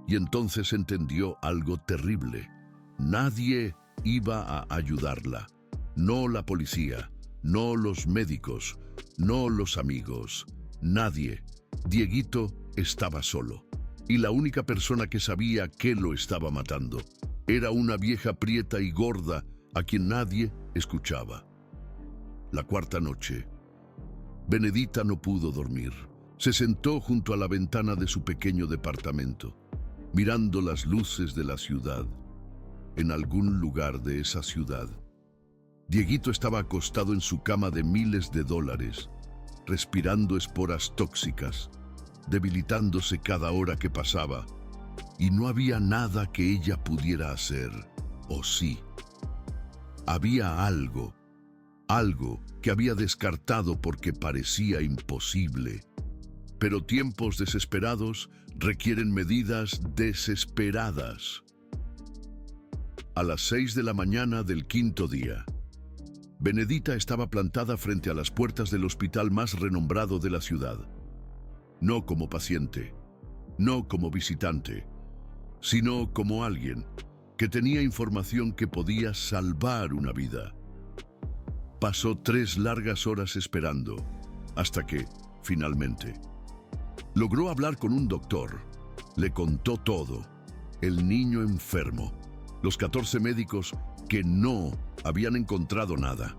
y entonces entendió algo terrible. Nadie iba a ayudarla. No la policía, no los médicos, no los amigos. Nadie. Dieguito estaba solo. Y la única persona que sabía qué lo estaba matando era una vieja prieta y gorda a quien nadie escuchaba. La cuarta noche, Benedita no pudo dormir. Se sentó junto a la ventana de su pequeño departamento, mirando las luces de la ciudad. En algún lugar de esa ciudad, Dieguito estaba acostado en su cama de miles de dólares, respirando esporas tóxicas, debilitándose cada hora que pasaba, y no había nada que ella pudiera hacer. ¿O sí? Había algo que había descartado porque parecía imposible. Pero tiempos desesperados requieren medidas desesperadas. A las 6 de la mañana del quinto día, Benedita estaba plantada frente a las puertas del hospital más renombrado de la ciudad. No como paciente, no como visitante, sino como alguien que tenía información que podía salvar una vida. Pasó 3 largas horas esperando, hasta que, finalmente, logró hablar con un doctor. Le contó todo: el niño enfermo, los 14 médicos que no habían encontrado nada.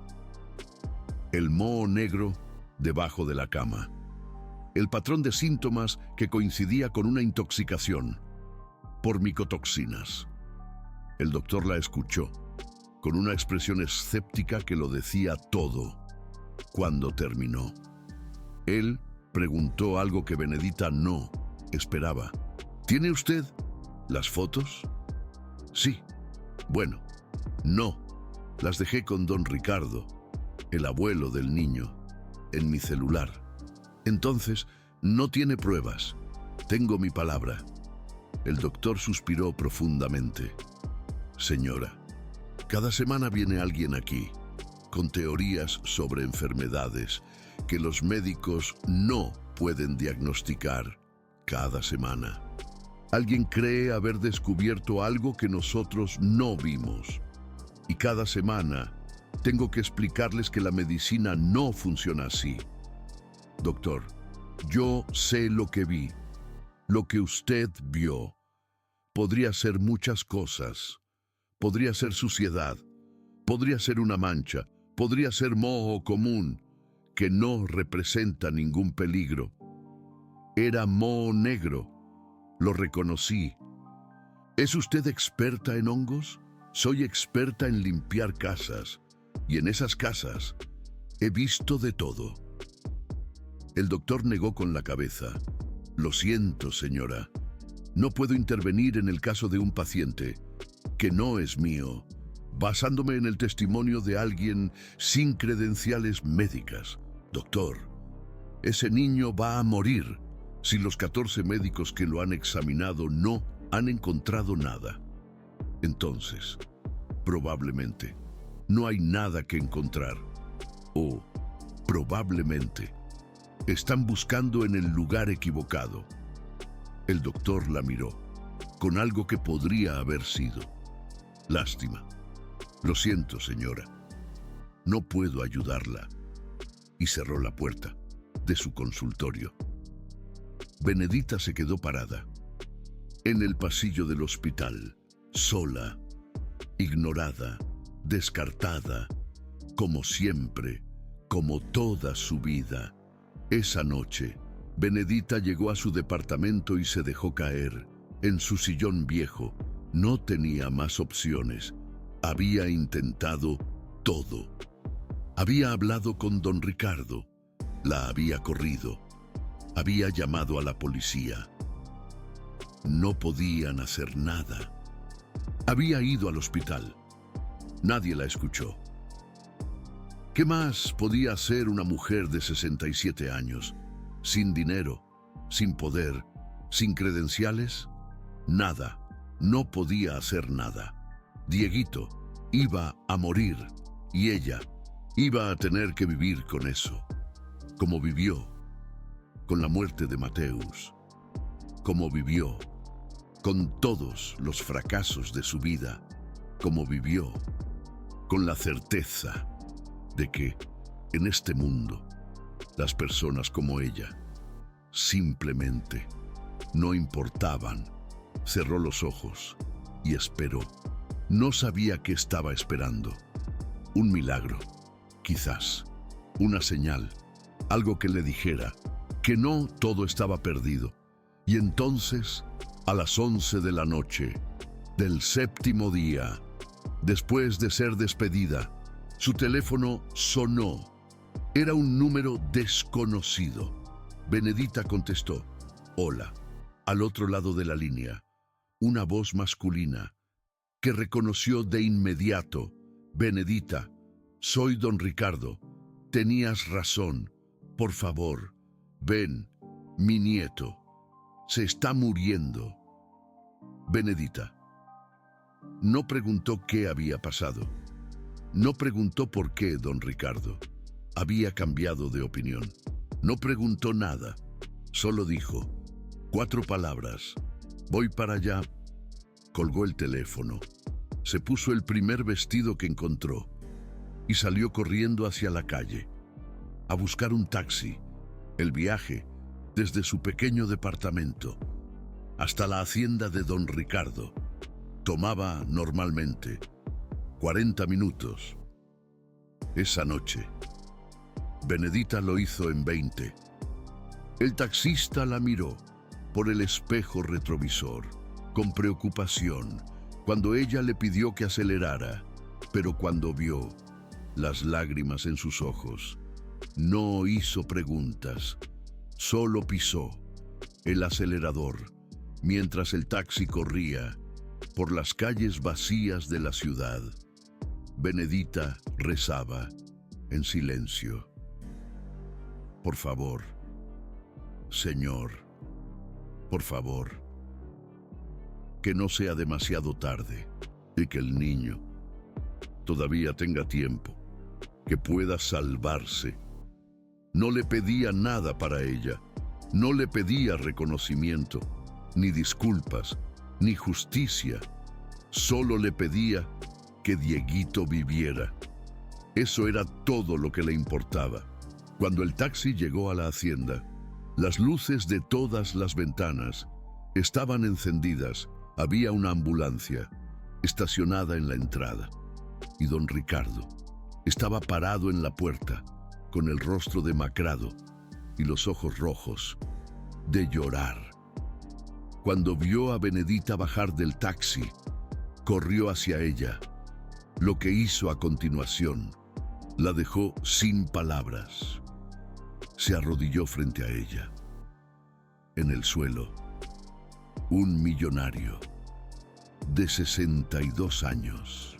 El moho negro debajo de la cama. El patrón de síntomas que coincidía con una intoxicación por micotoxinas. El doctor la escuchó, con una expresión escéptica que lo decía todo. Cuando terminó, él preguntó algo que Benedita no esperaba. ¿Tiene usted las fotos? Sí. Bueno, no. Las dejé con don Ricardo, el abuelo del niño, en mi celular. Entonces, no tiene pruebas. Tengo mi palabra. El doctor suspiró profundamente. Señora, cada semana viene alguien aquí, con teorías sobre enfermedades que los médicos no pueden diagnosticar. Cada semana. Alguien cree haber descubierto algo que nosotros no vimos. Y cada semana tengo que explicarles que la medicina no funciona así. Doctor, yo sé lo que vi, lo que usted vio. Podría ser muchas cosas. Podría ser suciedad, podría ser una mancha, podría ser moho común, que no representa ningún peligro. Era moho negro. Lo reconocí. ¿Es usted experta en hongos? Soy experta en limpiar casas, y en esas casas he visto de todo. El doctor negó con la cabeza. Lo siento, señora. No puedo intervenir en el caso de un paciente que no es mío, basándome en el testimonio de alguien sin credenciales médicas. Doctor, ese niño va a morir si los 14 médicos que lo han examinado no han encontrado nada. Entonces, probablemente, no hay nada que encontrar. O, probablemente, están buscando en el lugar equivocado. El doctor la miró, con algo que podría haber sido. Lástima. Lo siento, señora. No puedo ayudarla. Y cerró la puerta de su consultorio. Benedita se quedó parada en el pasillo del hospital, sola, ignorada, descartada, como siempre, como toda su vida. Esa noche, Benedita llegó a su departamento y se dejó caer en su sillón viejo. No tenía más opciones. Había intentado todo. Había hablado con don Ricardo. La había corrido. Había llamado a la policía. No podían hacer nada. Había ido al hospital. Nadie la escuchó. ¿Qué más podía hacer una mujer de 67 años? Sin dinero, sin poder, sin credenciales. Nada. No podía hacer nada. Dieguito iba a morir y ella iba a tener que vivir con eso. Como vivió con la muerte de Mateus. Como vivió con todos los fracasos de su vida. Como vivió con la certeza de que en este mundo las personas como ella simplemente no importaban. Cerró los ojos y esperó. No sabía qué estaba esperando. Un milagro, quizás, una señal, algo que le dijera que no todo estaba perdido. Y entonces, a las 11 de la noche del 7º día, después de ser despedida, su teléfono sonó. Era un número desconocido. Benedita contestó. Hola. Al otro lado de la línea, una voz masculina que reconoció de inmediato. Benedita, soy don Ricardo. Tenías razón. Por favor, ven, mi nieto. Se está muriendo. Benedita no preguntó qué había pasado. No preguntó por qué don Ricardo había cambiado de opinión. No preguntó nada. Solo dijo 4 palabras. Voy para allá. Colgó el teléfono. Se puso el primer vestido que encontró y salió corriendo hacia la calle a buscar un taxi. El viaje desde su pequeño departamento hasta la hacienda de don Ricardo tomaba normalmente 40 minutos. Esa noche, Benedita lo hizo en 20. El taxista la miró por el espejo retrovisor, con preocupación, cuando ella le pidió que acelerara, pero cuando vio las lágrimas en sus ojos, no hizo preguntas, solo pisó el acelerador mientras el taxi corría por las calles vacías de la ciudad. Benedita rezaba en silencio. Por favor, Señor, por favor, que no sea demasiado tarde y que el niño todavía tenga tiempo, que pueda salvarse. No le pedía nada para ella, no le pedía reconocimiento, ni disculpas, ni justicia. Solo le pedía que Dieguito viviera. Eso era todo lo que le importaba. Cuando el taxi llegó a la hacienda, las luces de todas las ventanas estaban encendidas. Había una ambulancia estacionada en la entrada y don Ricardo estaba parado en la puerta con el rostro demacrado y los ojos rojos de llorar. Cuando vio a Benedita bajar del taxi, corrió hacia ella. Lo que hizo a continuación la dejó sin palabras. Se arrodilló frente a ella. En el suelo, un millonario de 62 años,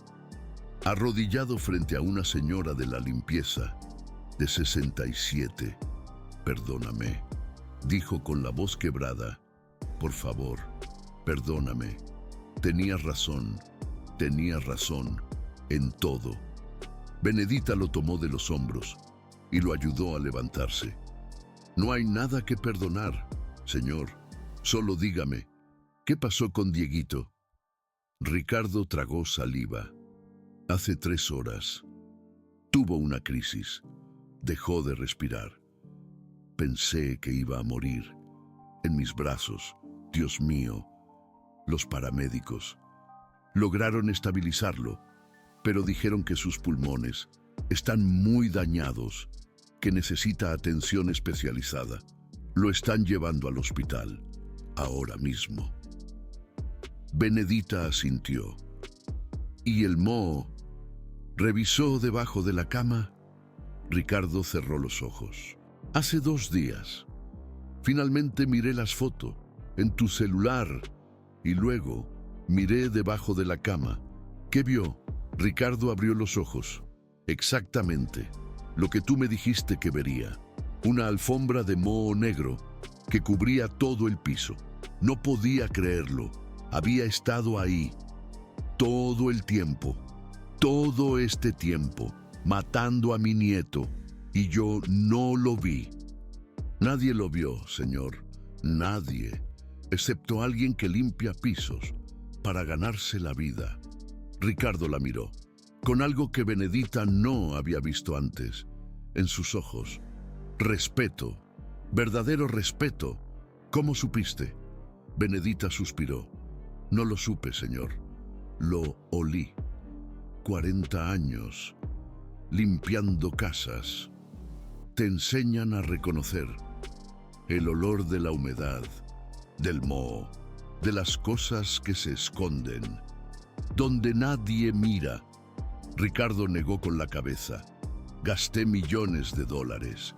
arrodillado frente a una señora de la limpieza de 67. Perdóname, dijo con la voz quebrada. Por favor, perdóname. Tenías razón en todo. Benedita lo tomó de los hombros y lo ayudó a levantarse. No hay nada que perdonar, señor. Solo dígame, ¿qué pasó con Dieguito? Ricardo tragó saliva. Hace 3 horas. Tuvo una crisis. Dejó de respirar. Pensé que iba a morir. En mis brazos, Dios mío, los paramédicos lograron estabilizarlo, pero dijeron que sus pulmones están muy dañados, que necesita atención especializada. Lo están llevando al hospital, ahora mismo. Benedita asintió. ¿Y el moho? ¿Revisó debajo de la cama? Ricardo cerró los ojos. Hace 2 días. Finalmente miré las fotos en tu celular y luego miré debajo de la cama. ¿Qué vio? Ricardo abrió los ojos. Exactamente lo que tú me dijiste que vería. Una alfombra de moho negro que cubría todo el piso. No podía creerlo. Había estado ahí todo el tiempo, todo este tiempo, matando a mi nieto, y yo no lo vi. Nadie lo vio, señor. Nadie, excepto alguien que limpia pisos para ganarse la vida. Ricardo la miró, con algo que Benedita no había visto antes, en sus ojos. Respeto, verdadero respeto. ¿Cómo supiste? Benedita suspiró. No lo supe, señor. Lo olí. 40 años, limpiando casas. Te enseñan a reconocer el olor de la humedad, del moho, de las cosas que se esconden, donde nadie mira. Ricardo negó con la cabeza. Gasté millones de dólares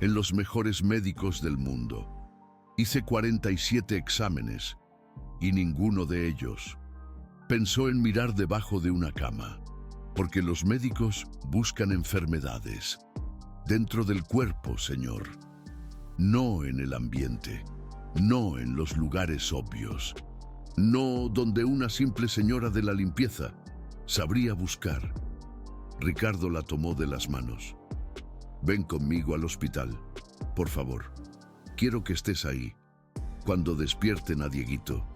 en los mejores médicos del mundo. Hice 47 exámenes y ninguno de ellos. Pensó en mirar debajo de una cama, porque los médicos buscan enfermedades dentro del cuerpo, señor. No en el ambiente, no en los lugares obvios, no donde una simple señora de la limpieza sabría buscar. Ricardo la tomó de las manos. Ven conmigo al hospital, por favor. Quiero que estés ahí, cuando despierten a Dieguito.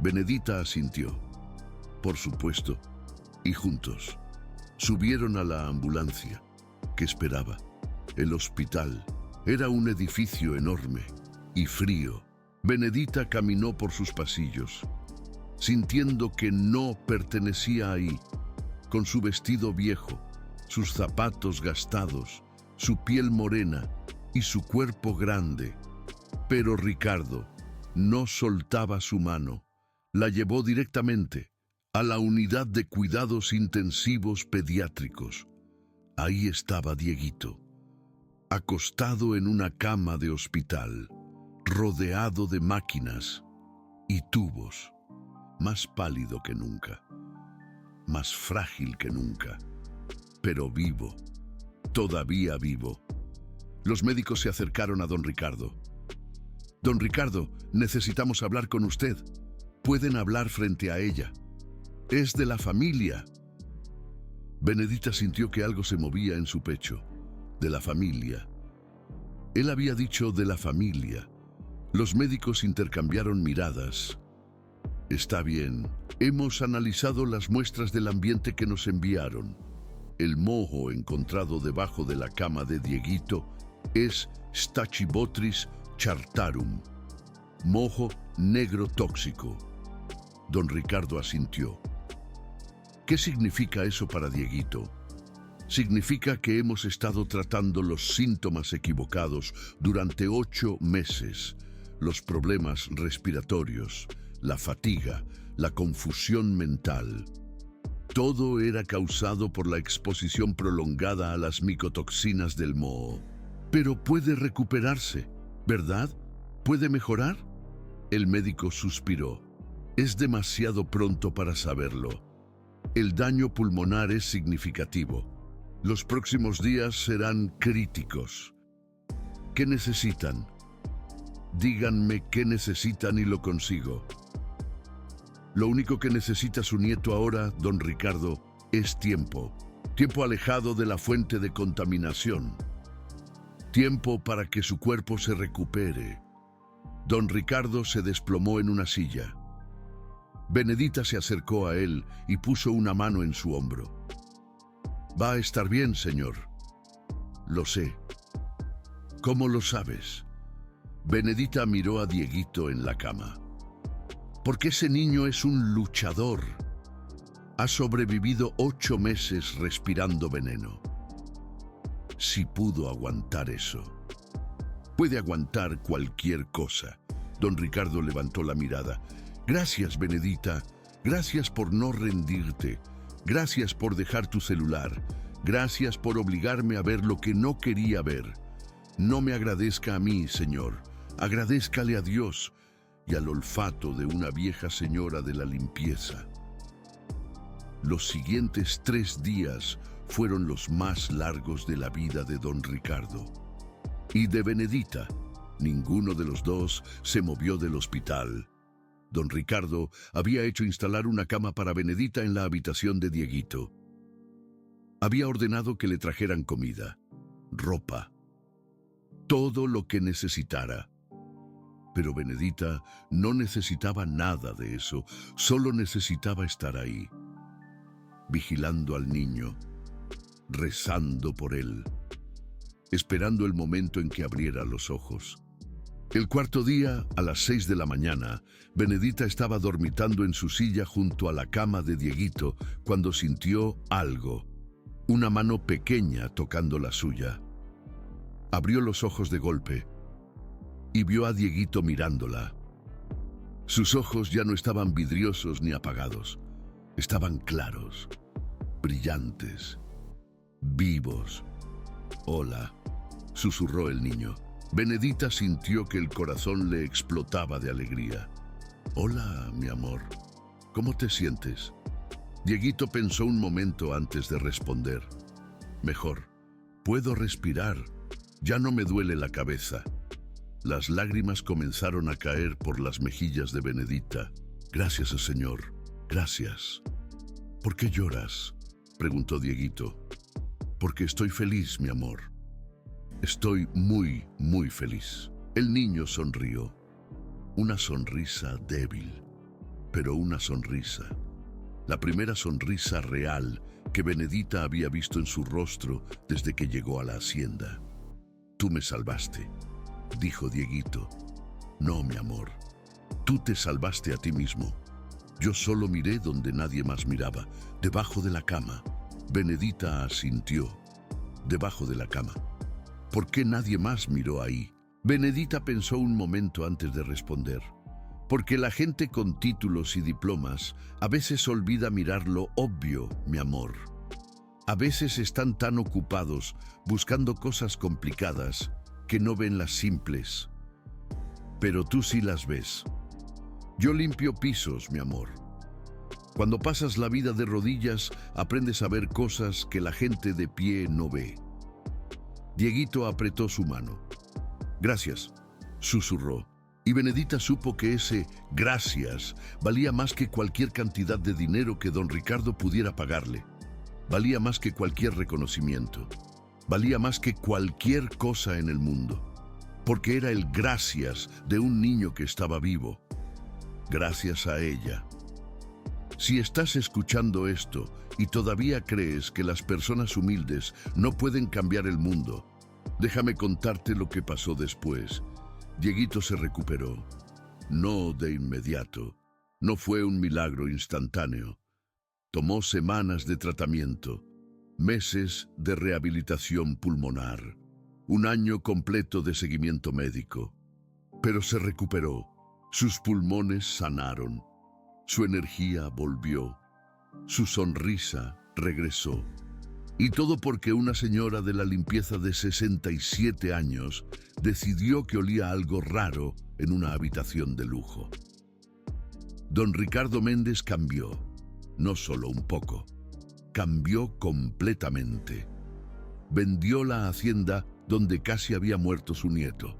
Benedita asintió. Por supuesto, y juntos subieron a la ambulancia que esperaba. El hospital era un edificio enorme y frío. Benedita caminó por sus pasillos, sintiendo que no pertenecía ahí. con su vestido viejo, sus zapatos gastados, su piel morena y su cuerpo grande. Pero Ricardo no soltaba su mano. La llevó directamente a la unidad de cuidados intensivos pediátricos. Ahí estaba Dieguito, acostado en una cama de hospital, rodeado de máquinas y tubos, más pálido que nunca, más frágil que nunca, pero vivo, todavía vivo. Los médicos se acercaron a don Ricardo. Don Ricardo, necesitamos hablar con usted. Pueden hablar frente a ella. Es de la familia. Benedita sintió que algo se movía en su pecho. De la familia. Él había dicho de la familia. Los médicos intercambiaron miradas. Está bien. Hemos analizado las muestras del ambiente que nos enviaron. El moho encontrado debajo de la cama de Dieguito es Stachybotrys chartarum, moho negro tóxico. Don Ricardo asintió. ¿Qué significa eso para Dieguito? Significa que hemos estado tratando los síntomas equivocados durante 8 meses. Los problemas respiratorios, la fatiga, la confusión mental. Todo era causado por la exposición prolongada a las micotoxinas del moho. Pero puede recuperarse, ¿verdad? ¿Puede mejorar? El médico suspiró. Es demasiado pronto para saberlo. El daño pulmonar es significativo. Los próximos días serán críticos. ¿Qué necesitan? Díganme qué necesitan y lo consigo. Lo único que necesita su nieto ahora, don Ricardo, es tiempo. Tiempo alejado de la fuente de contaminación. Tiempo para que su cuerpo se recupere. Don Ricardo se desplomó en una silla. Benedita se acercó a él y puso una mano en su hombro. Va a estar bien, señor. Lo sé. ¿Cómo lo sabes? Benedita miró a Dieguito en la cama. Porque ese niño es un luchador. Ha sobrevivido 8 meses respirando veneno. Si pudo aguantar eso. Puede aguantar cualquier cosa. Don Ricardo levantó la mirada. Gracias, Benedita. Gracias por no rendirte. Gracias por dejar tu celular. Gracias por obligarme a ver lo que no quería ver. No me agradezca a mí, señor. Agradézcale a Dios y al olfato de una vieja señora de la limpieza. Los siguientes 3 días fueron los más largos de la vida de don Ricardo. Y de Benedita, ninguno de los dos se movió del hospital. Don Ricardo había hecho instalar una cama para Benedita en la habitación de Dieguito. Había ordenado que le trajeran comida, ropa, todo lo que necesitara. Pero Benedita no necesitaba nada de eso, solo necesitaba estar ahí, vigilando al niño, rezando por él, esperando el momento en que abriera los ojos. El cuarto día, a las 6 de la mañana, Benedita estaba dormitando en su silla junto a la cama de Dieguito cuando sintió algo, una mano pequeña tocando la suya. Abrió los ojos de golpe y vio a Dieguito mirándola. Sus ojos ya no estaban vidriosos ni apagados, estaban claros, brillantes, vivos. Hola, susurró el niño. Benedita sintió que el corazón le explotaba de alegría. Hola, mi amor, ¿cómo te sientes? Dieguito pensó un momento antes de responder. Mejor, puedo respirar, ya no me duele la cabeza. Las lágrimas comenzaron a caer por las mejillas de Benedita. Gracias, señor, gracias. ¿Por qué lloras?, preguntó Dieguito. Porque estoy feliz, mi amor. Estoy muy, muy feliz. El niño sonrió. Una sonrisa débil, pero una sonrisa. La primera sonrisa real que Benedita había visto en su rostro desde que llegó a la hacienda. Tú me salvaste, dijo Dieguito. No, mi amor, tú te salvaste a ti mismo. Yo solo miré donde nadie más miraba, debajo de la cama. Benedita asintió. Debajo de la cama. ¿Por qué nadie más miró ahí? Benedita pensó un momento antes de responder. Porque la gente con títulos y diplomas a veces olvida mirar lo obvio, mi amor. A veces están tan ocupados buscando cosas complicadas que no ven las simples. Pero tú sí las ves. Yo limpio pisos, mi amor. Cuando pasas la vida de rodillas, aprendes a ver cosas que la gente de pie no ve. Dieguito apretó su mano. Gracias, susurró. Y Benedita supo que ese gracias valía más que cualquier cantidad de dinero que don Ricardo pudiera pagarle. Valía más que cualquier reconocimiento. Valía más que cualquier cosa en el mundo. Porque era el gracias de un niño que estaba vivo. Gracias a ella. Si estás escuchando esto y todavía crees que las personas humildes no pueden cambiar el mundo, déjame contarte lo que pasó después. Dieguito se recuperó. No de inmediato. No fue un milagro instantáneo. Tomó semanas de tratamiento, meses de rehabilitación pulmonar, un año completo de seguimiento médico. Pero se recuperó. Sus pulmones sanaron. Su energía volvió. Su sonrisa regresó. Y todo porque una señora de la limpieza de 67 años decidió que olía algo raro en una habitación de lujo. Don Ricardo Méndez cambió, no solo un poco, cambió completamente. Vendió la hacienda donde casi había muerto su nieto.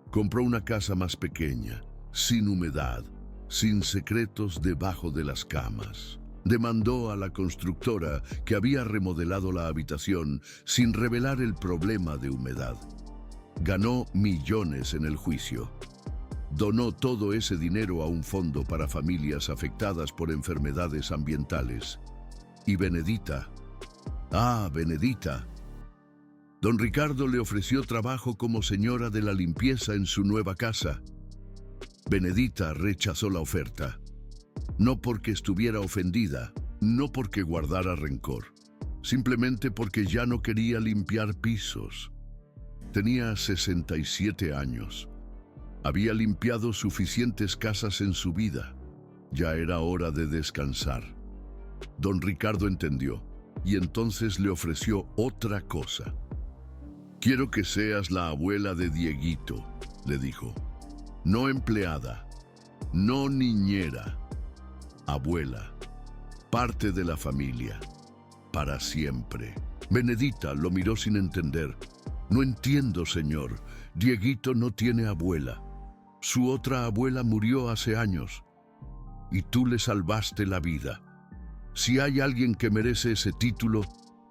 Compró una casa más pequeña, sin humedad, sin secretos debajo de las camas. Demandó a la constructora que había remodelado la habitación sin revelar el problema de humedad. Ganó millones en el juicio. Donó todo ese dinero a un fondo para familias afectadas por enfermedades ambientales. Y Benedita, Benedita. Don Ricardo le ofreció trabajo como señora de la limpieza en su nueva casa. Benedita rechazó la oferta. No porque estuviera ofendida, no porque guardara rencor, simplemente porque ya no quería limpiar pisos. Tenía 67 años. Había limpiado suficientes casas en su vida. Ya era hora de descansar. Don Ricardo entendió y entonces le ofreció otra cosa. Quiero que seas la abuela de Dieguito, le dijo. No empleada, no niñera. Abuela, parte de la familia, para siempre. Benedita lo miró sin entender. No entiendo, señor. Dieguito no tiene abuela. Su otra abuela murió hace años. Y tú le salvaste la vida. Si hay alguien que merece ese título,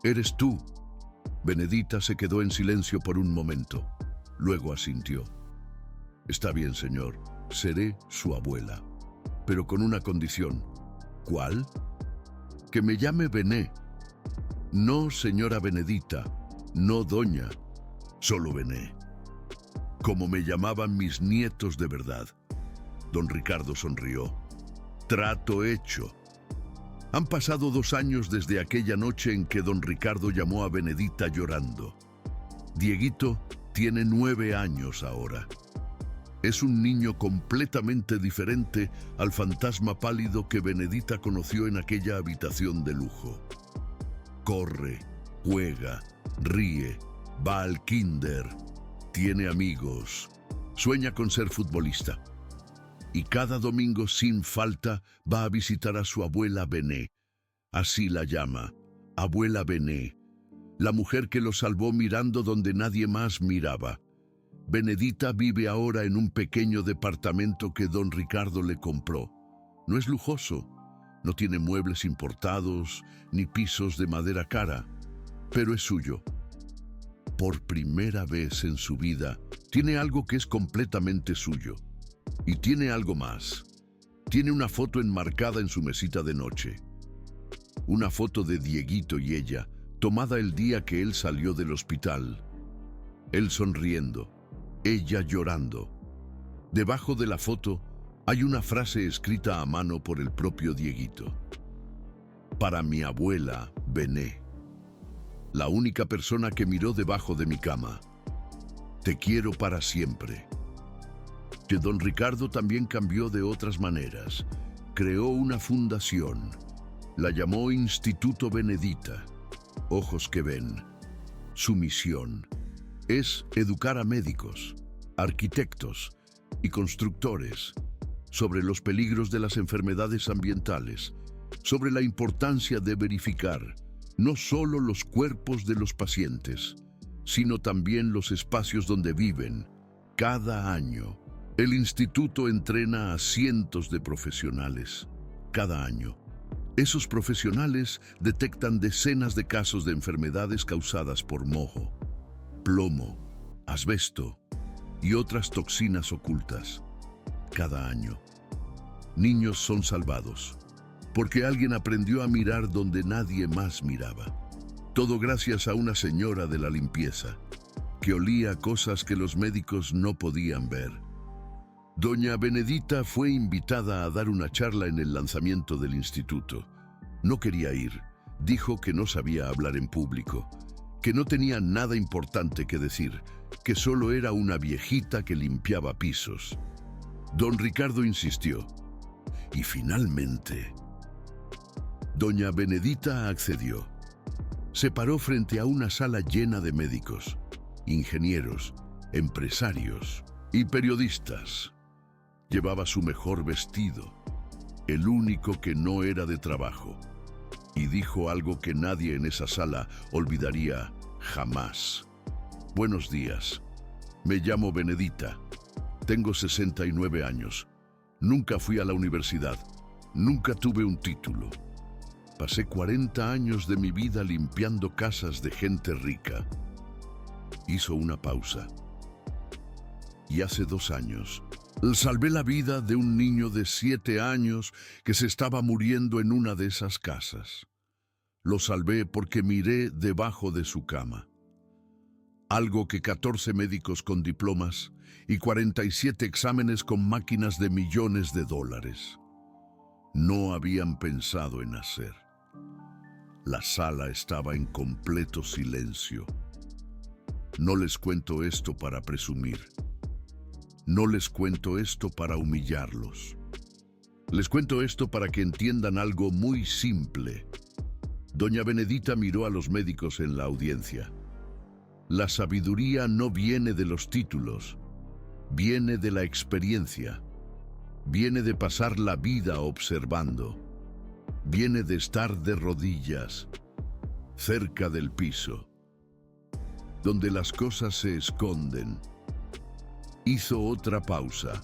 eres tú. Benedita se quedó en silencio por un momento. Luego asintió. Está bien, señor. Seré su abuela. Pero con una condición. ¿Cuál? Que me llame Bené. No señora Benedita, no doña, solo Bené. Como me llamaban mis nietos de verdad. Don Ricardo sonrió. Trato hecho. Han pasado 2 años desde aquella noche en que don Ricardo llamó a Benedita llorando. Dieguito tiene 9 años ahora. Es un niño completamente diferente al fantasma pálido que Benedita conoció en aquella habitación de lujo. Corre, juega, ríe, va al kinder, tiene amigos, sueña con ser futbolista. Y cada domingo sin falta va a visitar a su abuela Bené. Así la llama, abuela Bené, la mujer que lo salvó mirando donde nadie más miraba. Benedita vive ahora en un pequeño departamento que don Ricardo le compró. No es lujoso, no tiene muebles importados ni pisos de madera cara, pero es suyo. Por primera vez en su vida, tiene algo que es completamente suyo. Y tiene algo más. Tiene una foto enmarcada en su mesita de noche. Una foto de Dieguito y ella, tomada el día que él salió del hospital. Él sonriendo. Ella llorando. Debajo de la foto Hay una frase escrita a mano por el propio Dieguito. Para mi abuela, Bené, la única persona que miró debajo de mi cama. Te quiero para siempre. Que don Ricardo también cambió de otras maneras. Creó una fundación. La llamó Instituto Benedita. Ojos que ven. Su misión es educar a médicos, arquitectos y constructores sobre los peligros de las enfermedades ambientales, sobre la importancia de verificar no solo los cuerpos de los pacientes, sino también los espacios donde viven. Cada año, el instituto entrena a cientos de profesionales. Cada año, esos profesionales detectan decenas de casos de enfermedades causadas por moho, plomo, asbesto y otras toxinas ocultas. Cada año, niños son salvados porque alguien aprendió a mirar donde nadie más miraba. Todo gracias a una señora de la limpieza que olía cosas que los médicos no podían ver. Doña Benedita fue invitada a dar una charla en el lanzamiento del instituto. No quería ir. Dijo que no sabía hablar en público, que no tenía nada importante que decir, que solo era una viejita que limpiaba pisos. Don Ricardo insistió. Y finalmente, doña Benedita accedió. Se paró frente a una sala llena de médicos, ingenieros, empresarios y periodistas. Llevaba su mejor vestido, el único que no era de trabajo, y dijo algo que nadie en esa sala olvidaría jamás. Buenos días, me llamo Benedita, tengo 69 años, nunca fui a la universidad, nunca tuve un título. Pasé 40 años de mi vida limpiando casas de gente rica. Hizo una pausa. Y hace 2 años, salvé la vida de un niño de 7 años que se estaba muriendo en una de esas casas. Lo salvé porque miré debajo de su cama. Algo que 14 médicos con diplomas y 47 exámenes con máquinas de millones de dólares no habían pensado en hacer. La sala estaba en completo silencio. No les cuento esto para presumir. No les cuento esto para humillarlos. Les cuento esto para que entiendan algo muy simple. Doña Benedita miró a los médicos en la audiencia. La sabiduría no viene de los títulos, viene de la experiencia, viene de pasar la vida observando, viene de estar de rodillas, cerca del piso, donde las cosas se esconden. Hizo otra pausa.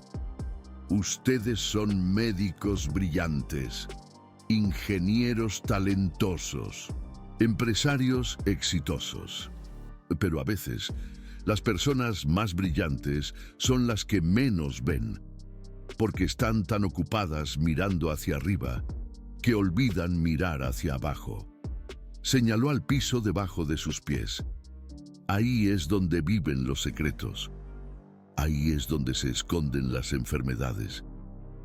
Ustedes son médicos brillantes, ingenieros talentosos, empresarios exitosos. Pero a veces, las personas más brillantes son las que menos ven, porque están tan ocupadas mirando hacia arriba que olvidan mirar hacia abajo. Señaló al piso debajo de sus pies. Ahí es donde viven los secretos. Ahí es donde se esconden las enfermedades.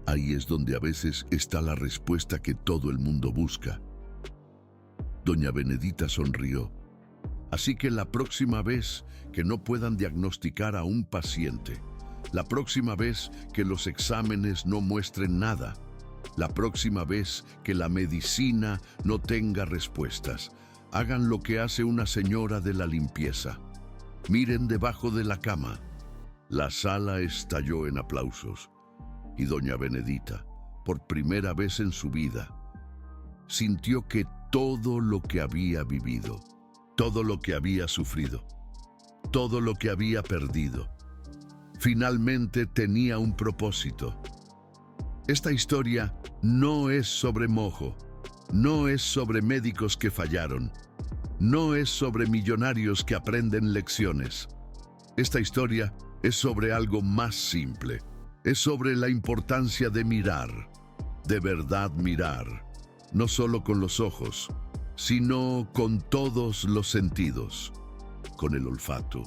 Ahí es donde a veces está la respuesta que todo el mundo busca. Doña Benedita sonrió. Así que la próxima vez que no puedan diagnosticar a un paciente, la próxima vez que los exámenes no muestren nada, la próxima vez que la medicina no tenga respuestas, hagan lo que hace una señora de la limpieza. Miren debajo de la cama. La sala estalló en aplausos y doña Benedita, por primera vez en su vida, sintió que todo lo que había vivido, todo lo que había sufrido, todo lo que había perdido, finalmente tenía un propósito. Esta historia no es sobre moho, no es sobre médicos que fallaron, no es sobre millonarios que aprenden lecciones. Esta historia es sobre algo más simple. Es sobre la importancia de mirar, de verdad mirar, no solo con los ojos, sino con todos los sentidos, con el olfato,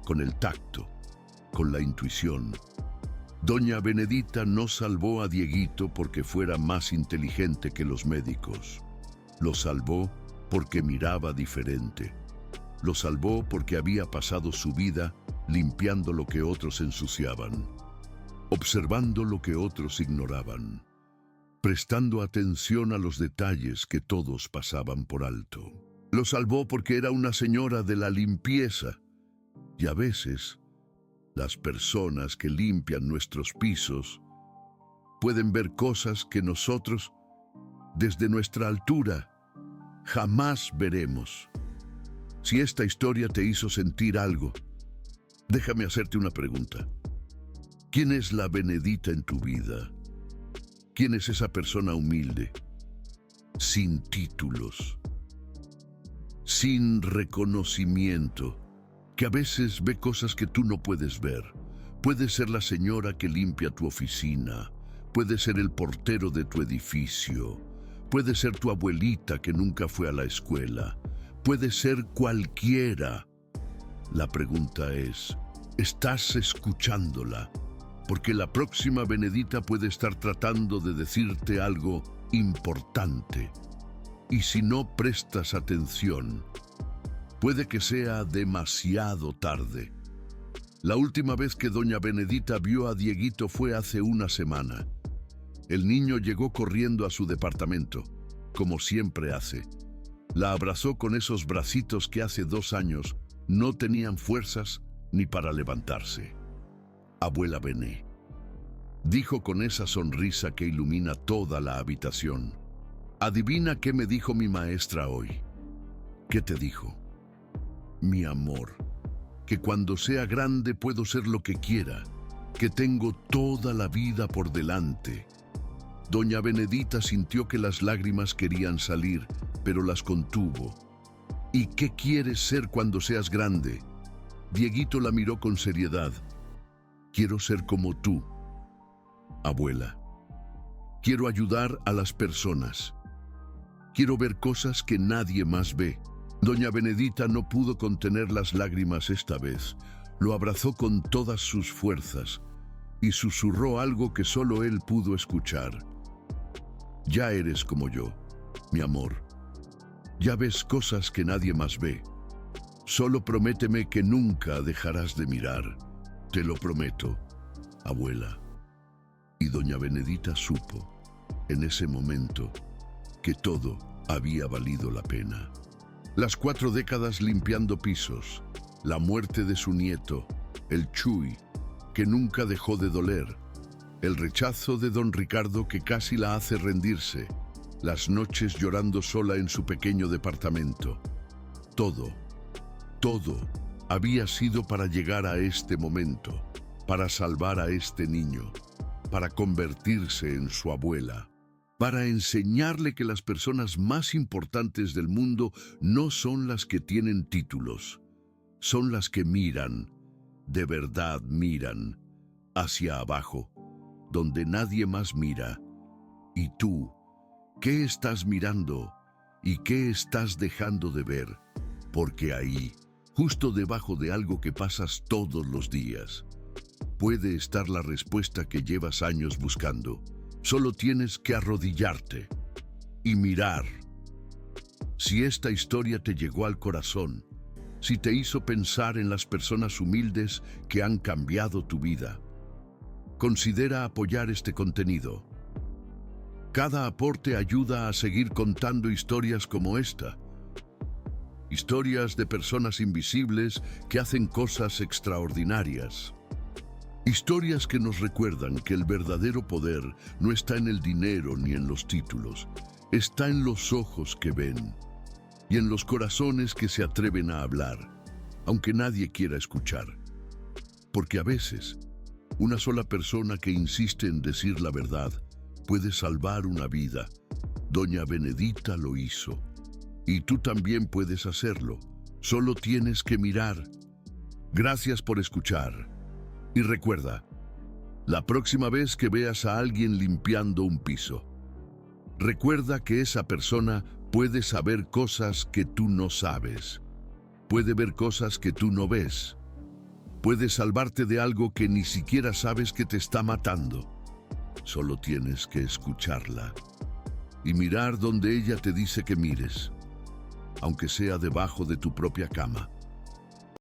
con el tacto, con la intuición, Doña Benedita no salvó a Dieguito porque fuera más inteligente que los médicos. Lo salvó porque miraba diferente. Lo salvó porque había pasado su vida limpiando lo que otros ensuciaban, observando lo que otros ignoraban, prestando atención a los detalles que todos pasaban por alto. Lo salvó porque era una señora de la limpieza. Y a veces, las personas que limpian nuestros pisos pueden ver cosas que nosotros, desde nuestra altura, jamás veremos. Si esta historia te hizo sentir algo, déjame hacerte una pregunta. ¿Quién es la Benedita en tu vida? ¿Quién es esa persona humilde, sin títulos, sin reconocimiento, que a veces ve cosas que tú no puedes ver? Puede ser la señora que limpia tu oficina, puede ser el portero de tu edificio, puede ser tu abuelita que nunca fue a la escuela, puede ser cualquiera. La pregunta es, ¿estás escuchándola? Porque la próxima Benedita puede estar tratando de decirte algo importante. Y si no prestas atención, puede que sea demasiado tarde. La última vez que doña Benedita vio a Dieguito fue hace una semana. El niño llegó corriendo a su departamento, como siempre hace. La abrazó con esos bracitos que hace 2 años no tenían fuerzas ni para levantarse. Abuela Bené, dijo con esa sonrisa que ilumina toda la habitación. Adivina qué me dijo mi maestra hoy. ¿Qué te dijo? Mi amor, que cuando sea grande puedo ser lo que quiera, que tengo toda la vida por delante. Doña Benedita sintió que las lágrimas querían salir, pero las contuvo. ¿Y qué quieres ser cuando seas grande? Dieguito la miró con seriedad. Quiero ser como tú, abuela. Quiero ayudar a las personas. Quiero ver cosas que nadie más ve. Doña Benedita no pudo contener las lágrimas esta vez. Lo abrazó con todas sus fuerzas y susurró algo que solo él pudo escuchar. Ya eres como yo, mi amor. Ya ves cosas que nadie más ve. Solo prométeme que nunca dejarás de mirar. Te lo prometo, abuela. Y doña Benedita supo, en ese momento, que todo había valido la pena. Las 4 décadas limpiando pisos, la muerte de su nieto, el Chuy, que nunca dejó de doler, el rechazo de don Ricardo que casi la hace rendirse, las noches llorando sola en su pequeño departamento. Todo había sido para llegar a este momento, para salvar a este niño, para convertirse en su abuela, para enseñarle que las personas más importantes del mundo no son las que tienen títulos, son las que miran, de verdad miran, hacia abajo, donde nadie más mira. ¿Y tú? ¿Qué estás mirando y qué estás dejando de ver? Porque ahí, justo debajo de algo que pasas todos los días, puede estar la respuesta que llevas años buscando. Solo tienes que arrodillarte y mirar. Si esta historia te llegó al corazón, si te hizo pensar en las personas humildes que han cambiado tu vida, considera apoyar este contenido. Cada aporte ayuda a seguir contando historias como esta. Historias de personas invisibles que hacen cosas extraordinarias. Historias que nos recuerdan que el verdadero poder no está en el dinero ni en los títulos, está en los ojos que ven y en los corazones que se atreven a hablar, aunque nadie quiera escuchar. Porque a veces, una sola persona que insiste en decir la verdad puede salvar una vida. Doña Benedita lo hizo. Y tú también puedes hacerlo. Solo tienes que mirar. Gracias por escuchar. Y recuerda, la próxima vez que veas a alguien limpiando un piso, recuerda que esa persona puede saber cosas que tú no sabes. Puede ver cosas que tú no ves. Puede salvarte de algo que ni siquiera sabes que te está matando. Solo tienes que escucharla y mirar donde ella te dice que mires, aunque sea debajo de tu propia cama.